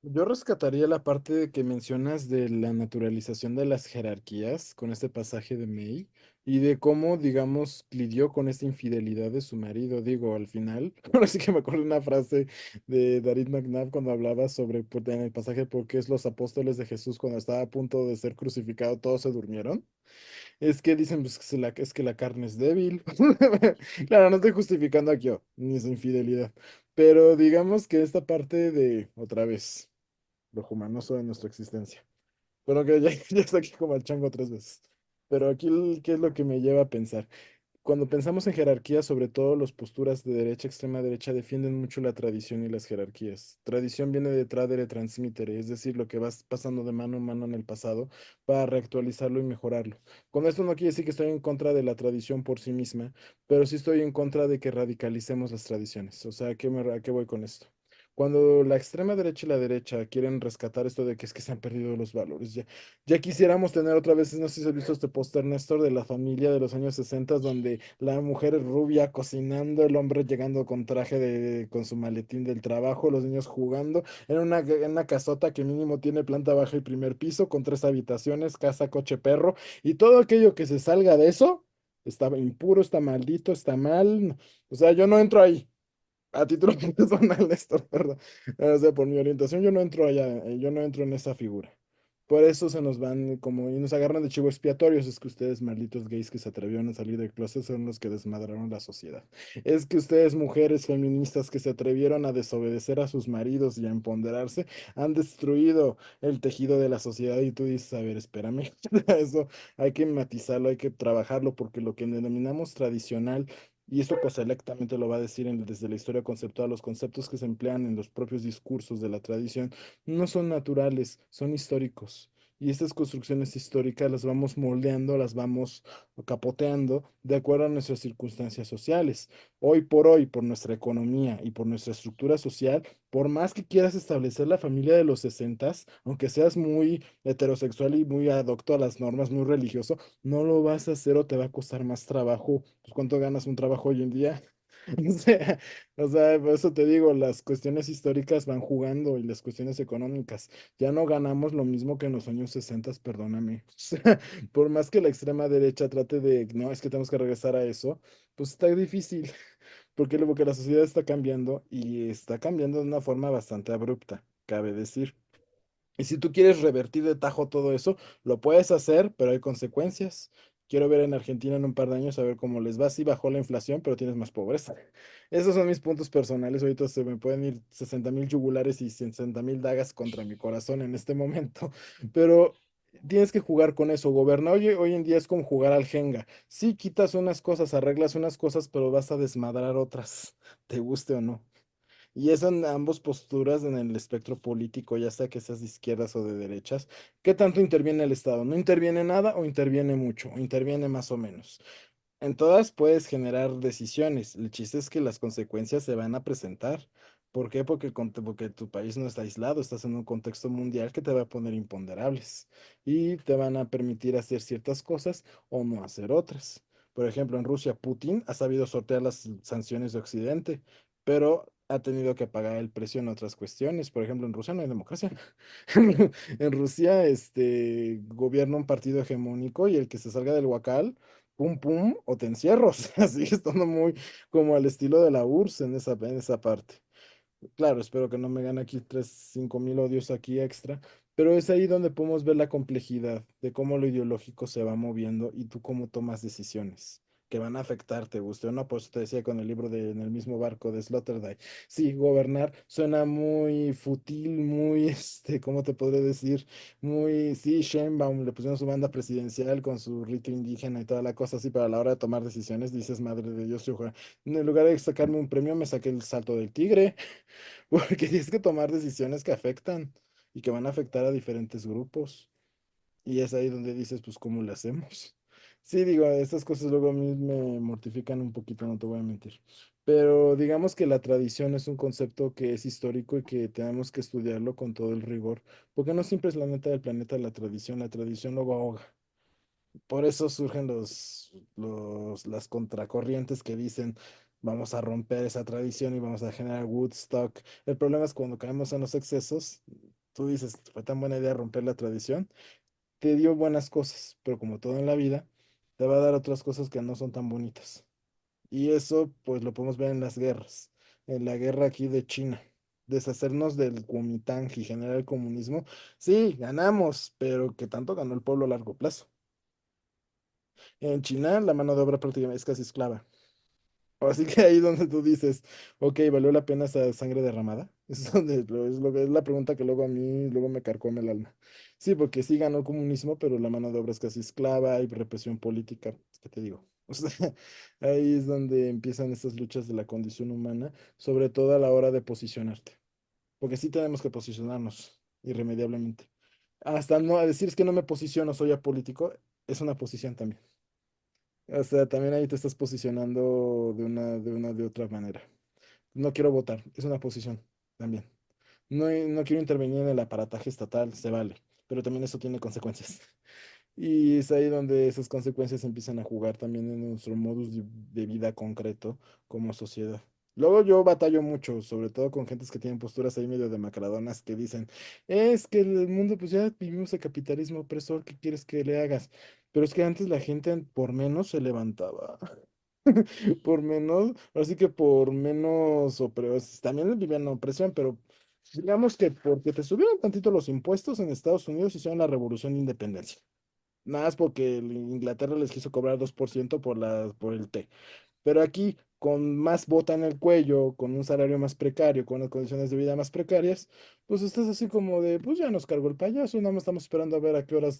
Yo rescataría la parte de que mencionas de la naturalización de las jerarquías con este pasaje de May y de cómo, digamos, lidió con esta infidelidad de su marido. Digo, al final, ahora sí que me acuerdo de una frase de David McNabb cuando hablaba sobre, en el pasaje, por qué es los apóstoles de Jesús cuando estaba a punto de ser crucificado, todos se durmieron. Es que dicen pues, que es que la carne es débil. Claro, no estoy justificando aquí ni su infidelidad, pero digamos que esta parte de, otra vez, lo humanoso de nuestra existencia. Bueno, que ya, ya está aquí como el chango 3 veces. Pero aquí, ¿qué es lo que me lleva a pensar? Cuando pensamos en jerarquía, sobre todo las posturas de derecha, extrema derecha, defienden mucho la tradición y las jerarquías. Tradición viene de tradere transmitere, es decir, lo que vas pasando de mano en mano en el pasado para reactualizarlo y mejorarlo. Con esto no quiere decir que estoy en contra de la tradición por sí misma, pero sí estoy en contra de que radicalicemos las tradiciones. O sea, a qué voy con esto? Cuando la extrema derecha y la derecha quieren rescatar esto de que es que se han perdido los valores, ya quisiéramos tener otra vez, no sé si has visto este póster, Néstor, de la familia de los años 60, donde la mujer es rubia cocinando, el hombre llegando con traje con su maletín del trabajo, los niños jugando, en una casota que mínimo tiene planta baja y primer piso, con 3 habitaciones, casa, coche, perro, y todo aquello que se salga de eso, está impuro, está maldito, está mal. O sea, yo no entro ahí. A título personal, esto, perdón. O sea, por mi orientación, yo no entro allá, yo no entro en esa figura. Por eso se nos van como y nos agarran de chivo expiatorios. Es que ustedes, malditos gays que se atrevieron a salir del closet, son los que desmadraron la sociedad. Es que ustedes, mujeres feministas que se atrevieron a desobedecer a sus maridos y a empoderarse, han destruido el tejido de la sociedad. Y tú dices, a ver, espérame, eso hay que matizarlo, hay que trabajarlo, porque lo que denominamos tradicional y esto pues selectamente lo va a decir desde la historia conceptual, los conceptos que se emplean en los propios discursos de la tradición no son naturales, son históricos. Y estas construcciones históricas las vamos moldeando, las vamos capoteando de acuerdo a nuestras circunstancias sociales. Hoy por hoy, por nuestra economía y por nuestra estructura social, por más que quieras establecer la familia de los sesentas, aunque seas muy heterosexual y muy adocto a las normas, muy religioso, no lo vas a hacer o te va a costar más trabajo. Pues, ¿cuánto ganas un trabajo hoy en día? Por eso te digo, las cuestiones históricas van jugando y las cuestiones económicas. Ya no ganamos lo mismo que en los años 60, perdóname. O sea, por más que la extrema derecha trate de, no, es que tenemos que regresar a eso, pues está difícil, porque luego que la sociedad está cambiando y está cambiando de una forma bastante abrupta, cabe decir. Y si tú quieres revertir de tajo todo eso, lo puedes hacer, pero hay consecuencias. Quiero ver en Argentina en un par de años a ver cómo les va. Sí bajó la inflación, pero tienes más pobreza. Esos son mis puntos personales. Ahorita se me pueden ir 60,000 yugulares y 60,000 dagas contra mi corazón en este momento. Pero tienes que jugar con eso. Gobernar hoy en día es como jugar al Jenga. Sí, quitas unas cosas, arreglas unas cosas, pero vas a desmadrar otras, te guste o no. Y es en ambas posturas en el espectro político, ya sea que seas de izquierdas o de derechas. ¿Qué tanto interviene el Estado? ¿No interviene nada o interviene mucho? ¿O interviene más o menos? En todas puedes generar decisiones. El chiste es que las consecuencias se van a presentar. ¿Por qué? Porque tu país no está aislado, estás en un contexto mundial que te va a poner imponderables y te van a permitir hacer ciertas cosas o no hacer otras. Por ejemplo, en Rusia, Putin ha sabido sortear las sanciones de Occidente, pero ha tenido que pagar el precio en otras cuestiones. Por ejemplo, en Rusia no hay democracia. En Rusia, gobierna un partido hegemónico y el que se salga del huacal pum pum o te encierros, así estando muy como al estilo de la URSS en esa parte. Claro, espero que no me gane aquí 5,000 odios aquí extra, pero es ahí donde podemos ver la complejidad de cómo lo ideológico se va moviendo y tú cómo tomas decisiones que van a afectar, te guste o no. Por eso te decía con el libro de En el mismo barco de Sloterdijk. Sí, gobernar suena muy fútil, muy, ¿cómo te podré decir? Muy, sí, Sheinbaum le pusieron su banda presidencial con su rito indígena y toda la cosa así, pero a la hora de tomar decisiones dices, madre de Dios, en lugar de sacarme un premio, me saqué el salto del tigre. Porque tienes que tomar decisiones que afectan y que van a afectar a diferentes grupos. Y es ahí donde dices, pues, ¿cómo lo hacemos? Sí, digo, estas cosas luego a mí me mortifican un poquito, no te voy a mentir. Pero digamos que la tradición es un concepto que es histórico y que tenemos que estudiarlo con todo el rigor, porque no siempre es la neta del planeta la tradición luego ahoga. Por eso surgen las contracorrientes que dicen, vamos a romper esa tradición y vamos a generar Woodstock. El problema es cuando caemos en los excesos, tú dices, fue tan buena idea romper la tradición, te dio buenas cosas, pero como todo en la vida, te va a dar otras cosas que no son tan bonitas. Y eso, pues lo podemos ver en las guerras, en la guerra aquí de China. Deshacernos del Kuomintang y generar el comunismo. Sí, ganamos, pero que tanto ganó el pueblo a largo plazo. En China, la mano de obra prácticamente es casi esclava. Así que ahí donde tú dices, ok, ¿valió la pena esa sangre derramada? Es donde es la pregunta que luego a mí luego me carcome el alma. Sí, porque sí ganó el comunismo, pero la mano de obra es casi esclava, hay represión política, ¿qué te digo? O sea, ahí es donde empiezan estas luchas de la condición humana, sobre todo a la hora de posicionarte. Porque sí tenemos que posicionarnos irremediablemente. Hasta no decir es que no me posiciono, soy apolítico, es una posición también. O sea, también ahí te estás posicionando de otra manera. No quiero votar, es una posición también. No, no quiero intervenir en el aparataje estatal, se vale, pero también eso tiene consecuencias. Y es ahí donde esas consecuencias empiezan a jugar también en nuestro modus de vida concreto como sociedad. Luego yo batallo mucho, sobre todo con gentes que tienen posturas ahí medio demacradonas que dicen, es que el mundo, pues ya vivimos el capitalismo opresor, ¿qué quieres que le hagas? Pero es que antes la gente por menos se levantaba. Por menos, así que por menos también vivían la opresión, pero digamos que porque te subieron tantito los impuestos en Estados Unidos hicieron la revolución de independencia. Nada más porque Inglaterra les quiso cobrar 2% por el té. Pero aquí, con más bota en el cuello, con un salario más precario, con unas condiciones de vida más precarias, pues estás así como de, pues ya nos cargó el payaso, nada más estamos esperando a ver a qué horas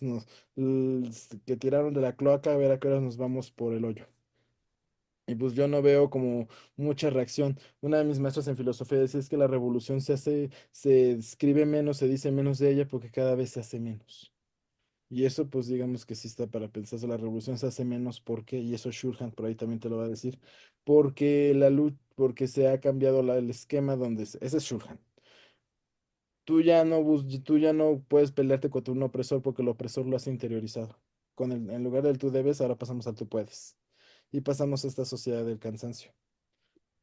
que tiraron de la cloaca, a ver a qué horas nos vamos por el hoyo. Y pues yo no veo como mucha reacción. Una de mis maestras en filosofía decía es que la revolución se escribe menos, se dice menos de ella porque cada vez se hace menos. Y eso pues digamos que sí está para pensarse, la revolución se hace menos porque, y eso Shurhan por ahí también te lo va a decir, porque la luz, porque se ha cambiado el esquema ese es Shurhan. Tú ya no puedes pelearte contra un opresor porque el opresor lo has interiorizado. En lugar del tú debes, ahora pasamos al tú puedes. Y pasamos a esta sociedad del cansancio.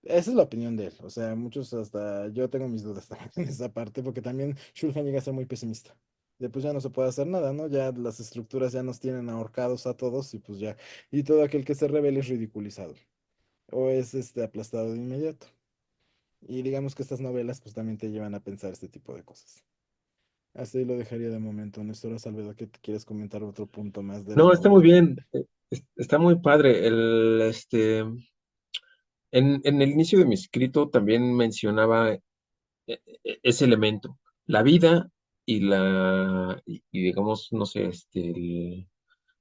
Esa es la opinión de él. O sea, muchos hasta yo tengo mis dudas también en esa parte, porque también Shulhan llega a ser muy pesimista. De pues ya no se puede hacer nada, ¿no? Ya las estructuras ya nos tienen ahorcados a todos y pues ya. Y todo aquel que se revele es ridiculizado o es aplastado de inmediato. Y digamos que estas novelas pues también te llevan a pensar este tipo de cosas. Así lo dejaría de momento. Néstor Salvador, ¿qué te quieres comentar otro punto más de la No, está muy novela? bien, está muy padre. En el inicio de mi escrito también mencionaba ese elemento, la vida y digamos, no sé,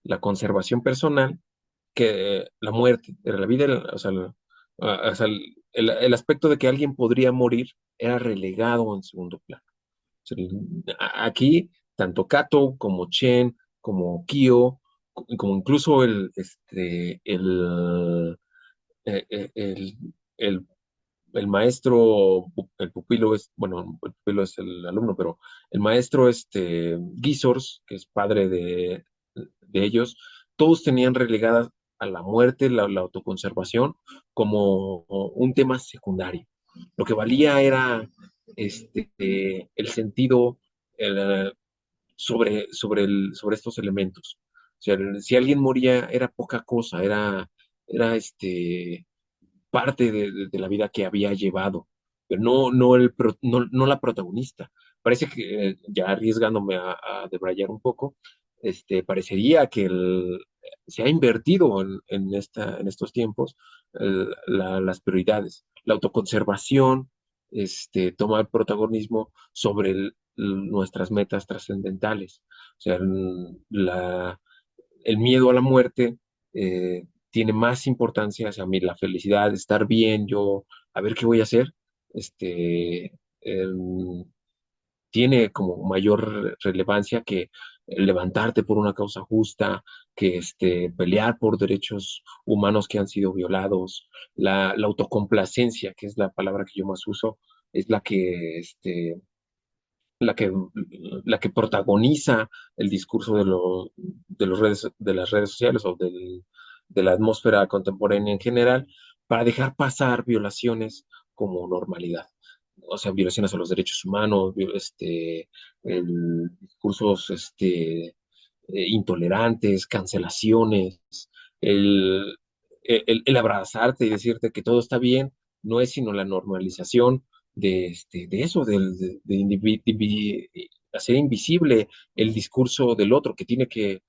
la conservación personal, que la muerte, era la vida, o sea, el aspecto de que alguien podría morir era relegado en segundo plano. O sea, aquí, tanto Kato como Chen, como Kyo, como incluso el, el el maestro, el pupilo es, bueno, el pupilo es el alumno, pero el maestro Gisors, que es padre de ellos, todos tenían relegadas a la muerte, la autoconservación, como un tema secundario. Lo que valía era el sentido el, sobre estos elementos. O sea, si alguien moría, era poca cosa, era parte de la vida que había llevado, pero no la protagonista. Parece que, ya arriesgándome a debrayar un poco, parecería que se ha invertido en estos tiempos las prioridades. La autoconservación toma el protagonismo sobre nuestras metas trascendentales. O sea, el miedo a la muerte tiene más importancia hacia mí, la felicidad, estar bien, yo, a ver qué voy a hacer, este, em, tiene como mayor relevancia que levantarte por una causa justa, que pelear por derechos humanos que han sido violados, la autocomplacencia, que es la palabra que yo más uso, es la que, la que protagoniza el discurso de las redes sociales o de la atmósfera contemporánea en general para dejar pasar violaciones como normalidad. o sea, violaciones a los derechos humanos, discursos intolerantes, cancelaciones, el, el abrazarte y decirte que todo está bien, no es sino la normalización de eso, de hacer invisible el discurso del otro, que tiene que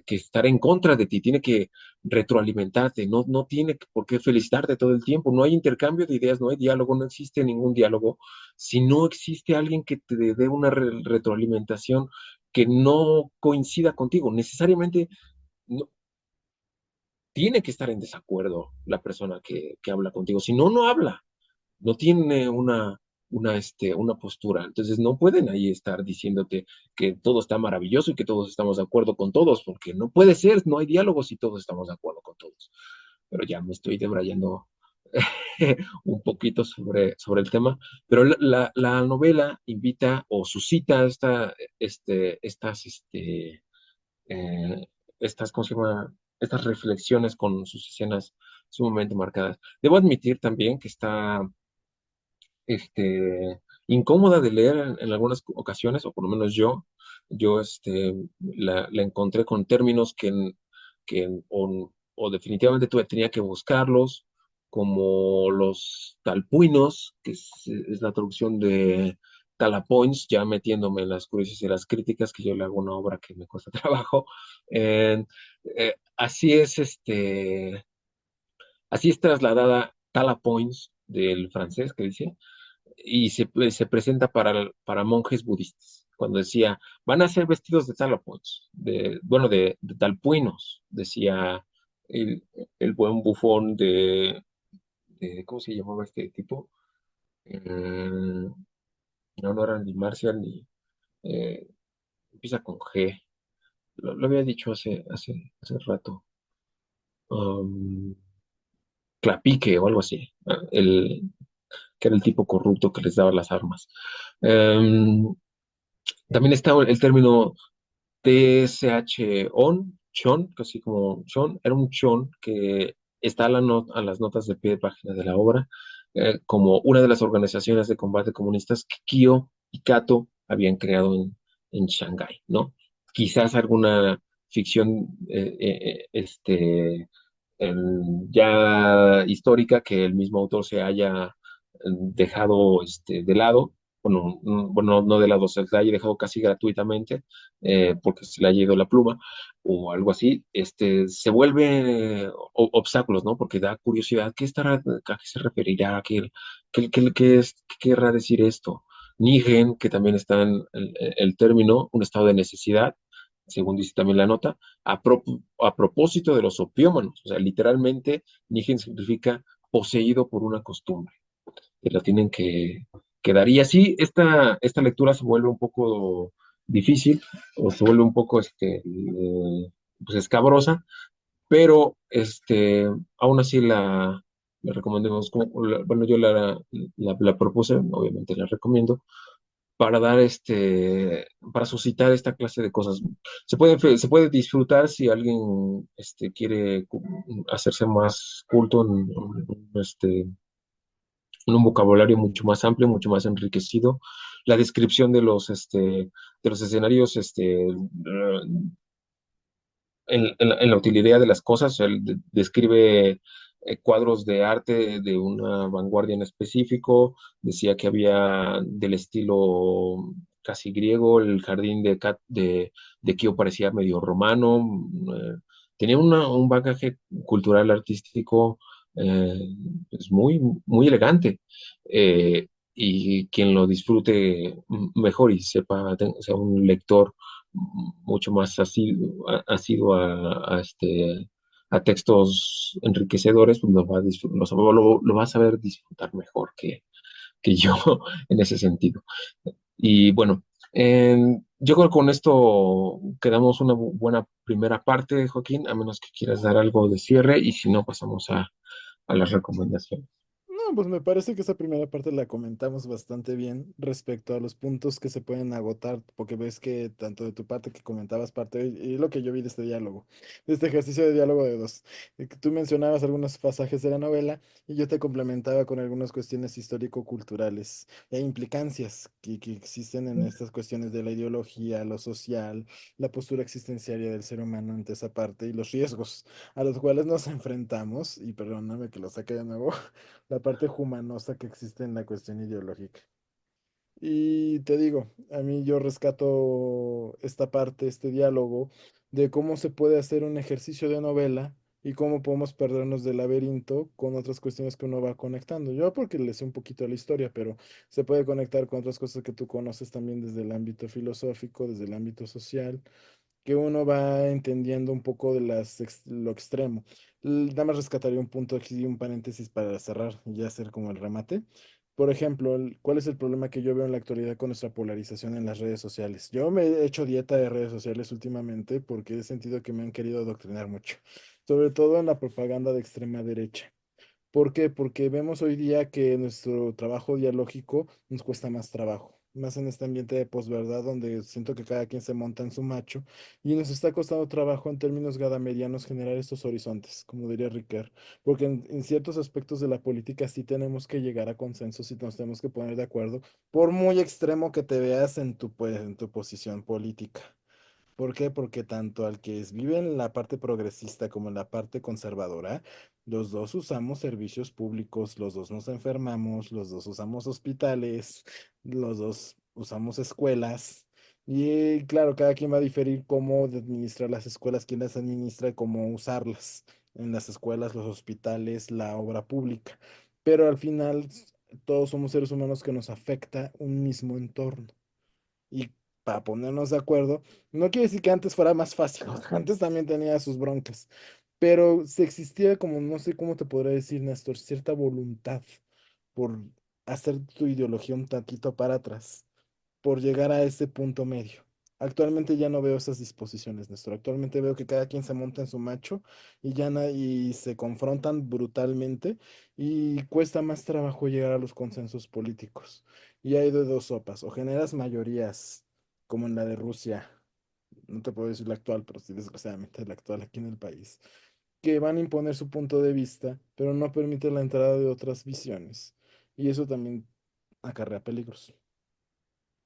estar en contra de ti, tiene que retroalimentarte, no tiene por qué felicitarte todo el tiempo, no hay intercambio de ideas, no hay diálogo, no existe ningún diálogo, si no existe alguien que te dé una retroalimentación que no coincida contigo, necesariamente no, tiene que estar en desacuerdo la persona que habla contigo, si no, no habla, no tiene una postura. Entonces no pueden ahí estar diciéndote que todo está maravilloso y que todos estamos de acuerdo con todos, porque no puede ser, no hay diálogo si todos estamos de acuerdo con todos. Pero ya me estoy debrayando un poquito sobre el tema, pero la novela invita o suscita eh, ¿cómo se llama? Estas reflexiones con sus escenas sumamente marcadas. Debo admitir también que está incómoda de leer en algunas ocasiones, o por lo menos yo la encontré con términos o definitivamente tenía que buscarlos, como los talpuinos, que es la traducción de talapoins, ya metiéndome en las cruces y las críticas, que yo le hago una obra que me cuesta trabajo. Eh, así es, así es trasladada talapoins del francés, que dice, y se presenta para monjes budistas. Cuando decía, van a ser vestidos de talapoins, bueno, de talpuinos, decía el, el buen bufón ¿cómo se llamaba este tipo? No era ni Marcial ni, eh, empieza con G, lo había dicho hace rato. Um, Clapique o algo así, que era el tipo corrupto que les daba las armas. Um, También está el término TSH-ON, chon, casi como chon, era un chon que está a las notas de pie de página de la obra, como una de las organizaciones de combate comunistas que Kyo y Kato habían creado en Shanghái, ¿no? Quizás alguna ficción ya histórica que el mismo autor se haya dejado de lado, bueno, no de lado, se la haya dejado casi gratuitamente, porque se le haya ido la pluma o algo así, se vuelve obstáculos, ¿no? Porque da curiosidad, ¿a qué se referirá? ¿Qué querrá decir esto? Nigen, que también está en el término, un estado de necesidad, según dice también la nota, a propósito de los opiómanos, o sea, literalmente, Nigen significa poseído por una costumbre, que la tienen que dar. Y así esta lectura se vuelve un poco difícil o se vuelve un poco pues escabrosa, pero aún así la recomendemos. Bueno, yo la propuse, obviamente la recomiendo, para dar para suscitar esta clase de cosas. Se puede disfrutar si alguien quiere hacerse más culto en un vocabulario mucho más amplio, mucho más enriquecido. La descripción de los escenarios en la utilidad de las cosas. Él describe cuadros de arte de una vanguardia en específico. Decía que había del estilo casi griego, el jardín de Kio parecía medio romano. Tenía un bagaje cultural, artístico, eh, pues muy elegante. Y quien lo disfrute mejor y sepa, sea un lector mucho más asiduo a textos enriquecedores, pues lo va a saber disfrutar mejor que yo en ese sentido. Y bueno, yo creo que con esto quedamos una buena primera parte, Joaquín, a menos que quieras dar algo de cierre y si no, pasamos a las recomendaciones. Pues me parece que esa primera parte la comentamos bastante bien respecto a los puntos que se pueden agotar, porque ves que tanto de tu parte que comentabas parte, y lo que yo vi de este diálogo, de este ejercicio de diálogo de dos, que tú mencionabas algunos pasajes de la novela y yo te complementaba con algunas cuestiones histórico-culturales e implicancias que existen en estas cuestiones de la ideología, lo social, la postura existenciaria del ser humano ante esa parte y los riesgos a los cuales nos enfrentamos, y perdóname que lo saque de nuevo, la parte humanosa que existe en la cuestión ideológica. Y te digo, a mí yo rescato esta parte, este diálogo, de cómo se puede hacer un ejercicio de novela y cómo podemos perdernos del laberinto con otras cuestiones que uno va conectando. Yo porque le sé un poquito de la historia, pero se puede conectar con otras cosas que tú conoces también desde el ámbito filosófico, desde el ámbito social que uno va entendiendo un poco de lo extremo. Nada más rescataría un punto aquí, un paréntesis para cerrar y ya hacer como el remate. Por ejemplo, ¿cuál es el problema que yo veo en la actualidad con nuestra polarización en las redes sociales? Yo me he hecho dieta de redes sociales últimamente porque he sentido que me han querido adoctrinar mucho, sobre todo en la propaganda de extrema derecha. ¿Por qué? Porque vemos hoy día que nuestro trabajo dialógico nos cuesta más trabajo, más en este ambiente de posverdad donde siento que cada quien se monta en su macho y nos está costando trabajo en términos gadamerianos generar estos horizontes, como diría Riquet, porque en ciertos aspectos de la política sí tenemos que llegar a consensos y nos tenemos que poner de acuerdo, por muy extremo que te veas en tu, pues, en tu posición política. ¿Por qué? Porque tanto al que vive en la parte progresista como en la parte conservadora, los dos usamos servicios públicos, los dos nos enfermamos, los dos usamos hospitales, los dos usamos escuelas. Y claro, cada quien va a diferir cómo de administrar las escuelas, quién las administra y cómo usarlas en las escuelas, los hospitales, la obra pública. Pero al final, todos somos seres humanos que nos afecta un mismo entorno y para ponernos de acuerdo, no quiere decir que antes fuera más fácil, antes también tenía sus broncas, pero si existía como, no sé cómo te podría decir, Néstor, cierta voluntad por hacer tu ideología un taquito para atrás por llegar a ese punto medio. Actualmente ya no veo esas disposiciones, Néstor. Actualmente veo que cada quien se monta en su macho y y se confrontan brutalmente y cuesta más trabajo llegar a los consensos políticos. Y hay de dos sopas, o generas mayorías, como en la de Rusia, no te puedo decir la actual, pero sí desgraciadamente la actual aquí en el país, que van a imponer su punto de vista, pero no permite la entrada de otras visiones. Y eso también acarrea peligros.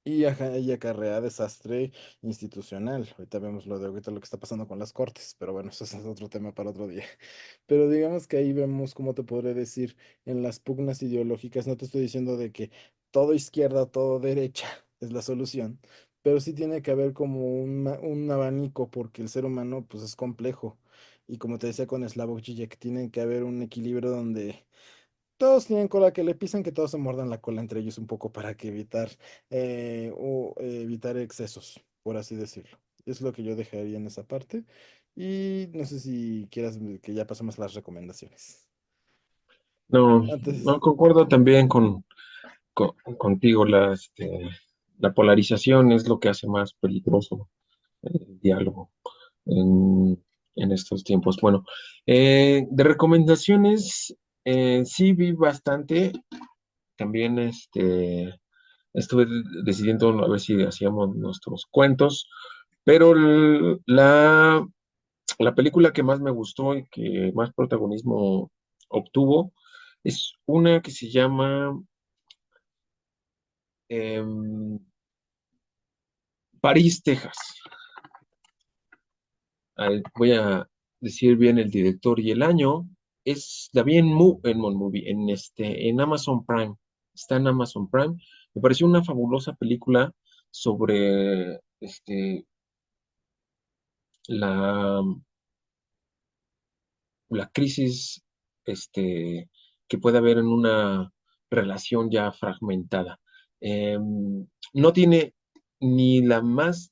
Y acarrea desastre institucional. Ahorita vemos lo de ahorita lo que está pasando con las cortes, pero bueno, eso es otro tema para otro día. Pero digamos que ahí vemos, cómo te podré decir, en las pugnas ideológicas, no te estoy diciendo de que todo izquierda, todo derecha es la solución, pero sí tiene que haber como un abanico, porque el ser humano pues es complejo. Y como te decía con Slavoj Žižek, tiene que haber un equilibrio donde todos tienen cola que le pisan, que todos se muerdan la cola entre ellos un poco para que evitar excesos, por así decirlo. Es lo que yo dejaría en esa parte. Y no sé si quieras que ya pasemos a las recomendaciones. No, Antes, no concuerdo también contigo. La polarización es lo que hace más peligroso el diálogo en estos tiempos. Bueno, de recomendaciones, sí vi bastante. También estuve decidiendo a ver si hacíamos nuestros cuentos, pero la película que más me gustó y que más protagonismo obtuvo es una que se llama em, París, Texas. Voy a decir bien el director y el año. La vi Movie, en Amazon Prime. Está en Amazon Prime. Me pareció una fabulosa película sobre la la crisis que puede haber en una relación ya fragmentada. No tiene ni la más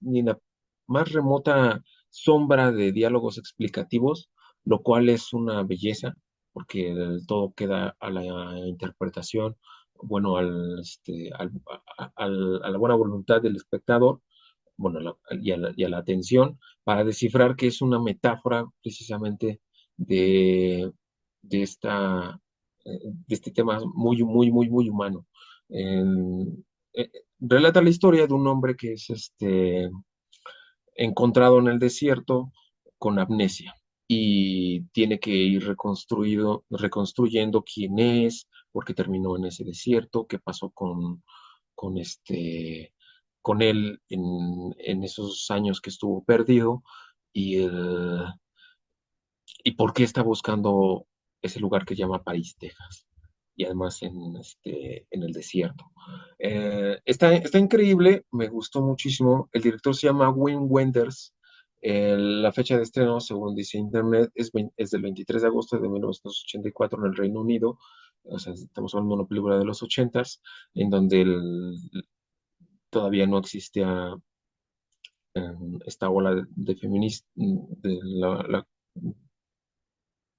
remota sombra de diálogos explicativos, lo cual es una belleza, porque todo queda a la interpretación, bueno, a la buena voluntad del espectador, bueno, y a la atención, para descifrar que es una metáfora precisamente de, de esta de este tema muy, muy, muy, muy humano. Relata la historia de un hombre que es encontrado en el desierto con amnesia y tiene que ir reconstruyendo quién es, por qué terminó en ese desierto, qué pasó con con él en esos años que estuvo perdido y, y por qué está buscando ese lugar que llama París, Texas, y además en el desierto. Está increíble, me gustó muchísimo. El director se llama Wim Wenders. La fecha de estreno, según dice Internet, es del 23 de agosto de 1984 en el Reino Unido. O sea, estamos hablando de una película de los 80s, en donde todavía no existía esta ola de feminista,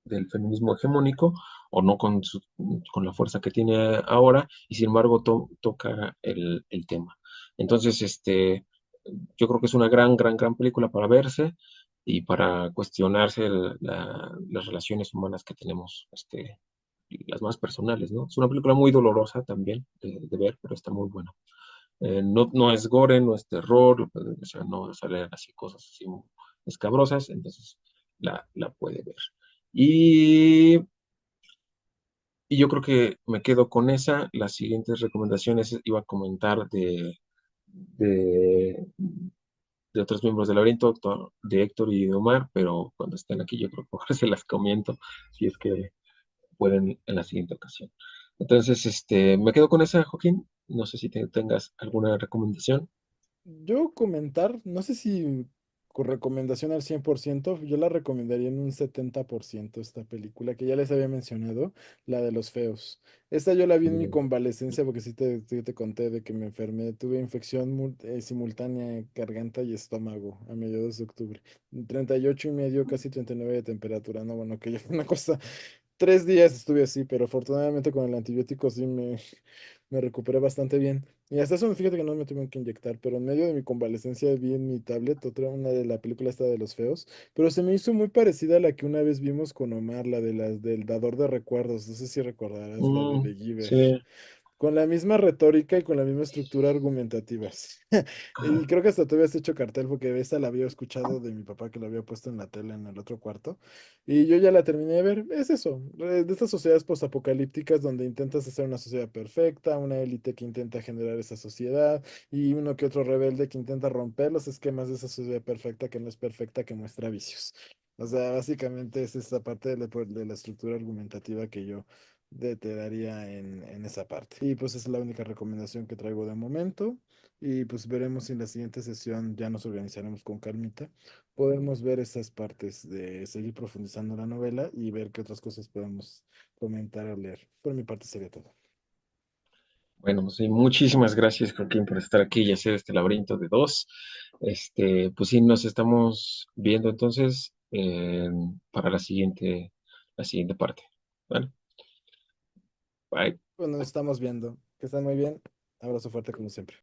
del feminismo hegemónico, o no con la fuerza que tiene ahora, y sin embargo toca el tema. Entonces, yo creo que es una gran, gran, gran película para verse y para cuestionarse las relaciones humanas que tenemos, las más personales, ¿no? Es una película muy dolorosa también de ver, pero está muy buena. No, no es gore, no es terror, o sea, no salen así cosas así escabrosas, entonces la puede ver. Y, y yo creo que me quedo con esa. Las siguientes recomendaciones iba a comentar de, de otros miembros del laberinto, de Héctor y de Omar, pero cuando estén aquí yo creo que mejor se las comento, si es que pueden en la siguiente ocasión. Entonces, me quedo con esa, Joaquín. No sé si tengas alguna recomendación. Yo comentar, no sé si con recomendación al 100%, yo la recomendaría en un 70% esta película que ya les había mencionado, la de los feos. Esta yo la vi en mi Mm, convalecencia porque sí te conté de que me enfermé, tuve infección simultánea en garganta y estómago a mediados de octubre. 38,5, casi 39 de temperatura, no, bueno, que ya fue una cosa. 3 días estuve así, pero afortunadamente con el antibiótico sí me recuperé bastante bien. Y hasta eso, fíjate que no me tuvieron que inyectar, pero en medio de mi convalecencia vi en mi tablet otra, una de la película esta de los feos, pero se me hizo muy parecida a la que una vez vimos con Omar, la de las del dador de recuerdos, no sé si recordarás, la de The Giver, sí. con la misma retórica y con la misma estructura argumentativa. Y creo que hasta te habías hecho cartel porque esta la había escuchado de mi papá que la había puesto en la tele en el otro cuarto. Y yo ya la terminé de ver. Es eso, de estas sociedades postapocalípticas donde intentas hacer una sociedad perfecta, una élite que intenta generar esa sociedad y uno que otro rebelde que intenta romper los esquemas de esa sociedad perfecta que no es perfecta, que muestra vicios. O sea, básicamente es esta parte de la estructura argumentativa que yo te daría en esa parte. Y pues es la única recomendación que traigo de momento. Y pues veremos si en la siguiente sesión ya nos organizaremos con calmita. Podemos ver esas partes de seguir profundizando en la novela y ver qué otras cosas podemos comentar o leer. Por mi parte sería todo. Bueno, pues sí, muchísimas gracias, Joaquín, por estar aquí y hacer este laberinto de dos. Pues sí, nos estamos viendo entonces para la siguiente parte. Bueno, bye. Bueno, nos estamos viendo. Que estén muy bien. Abrazo fuerte como siempre.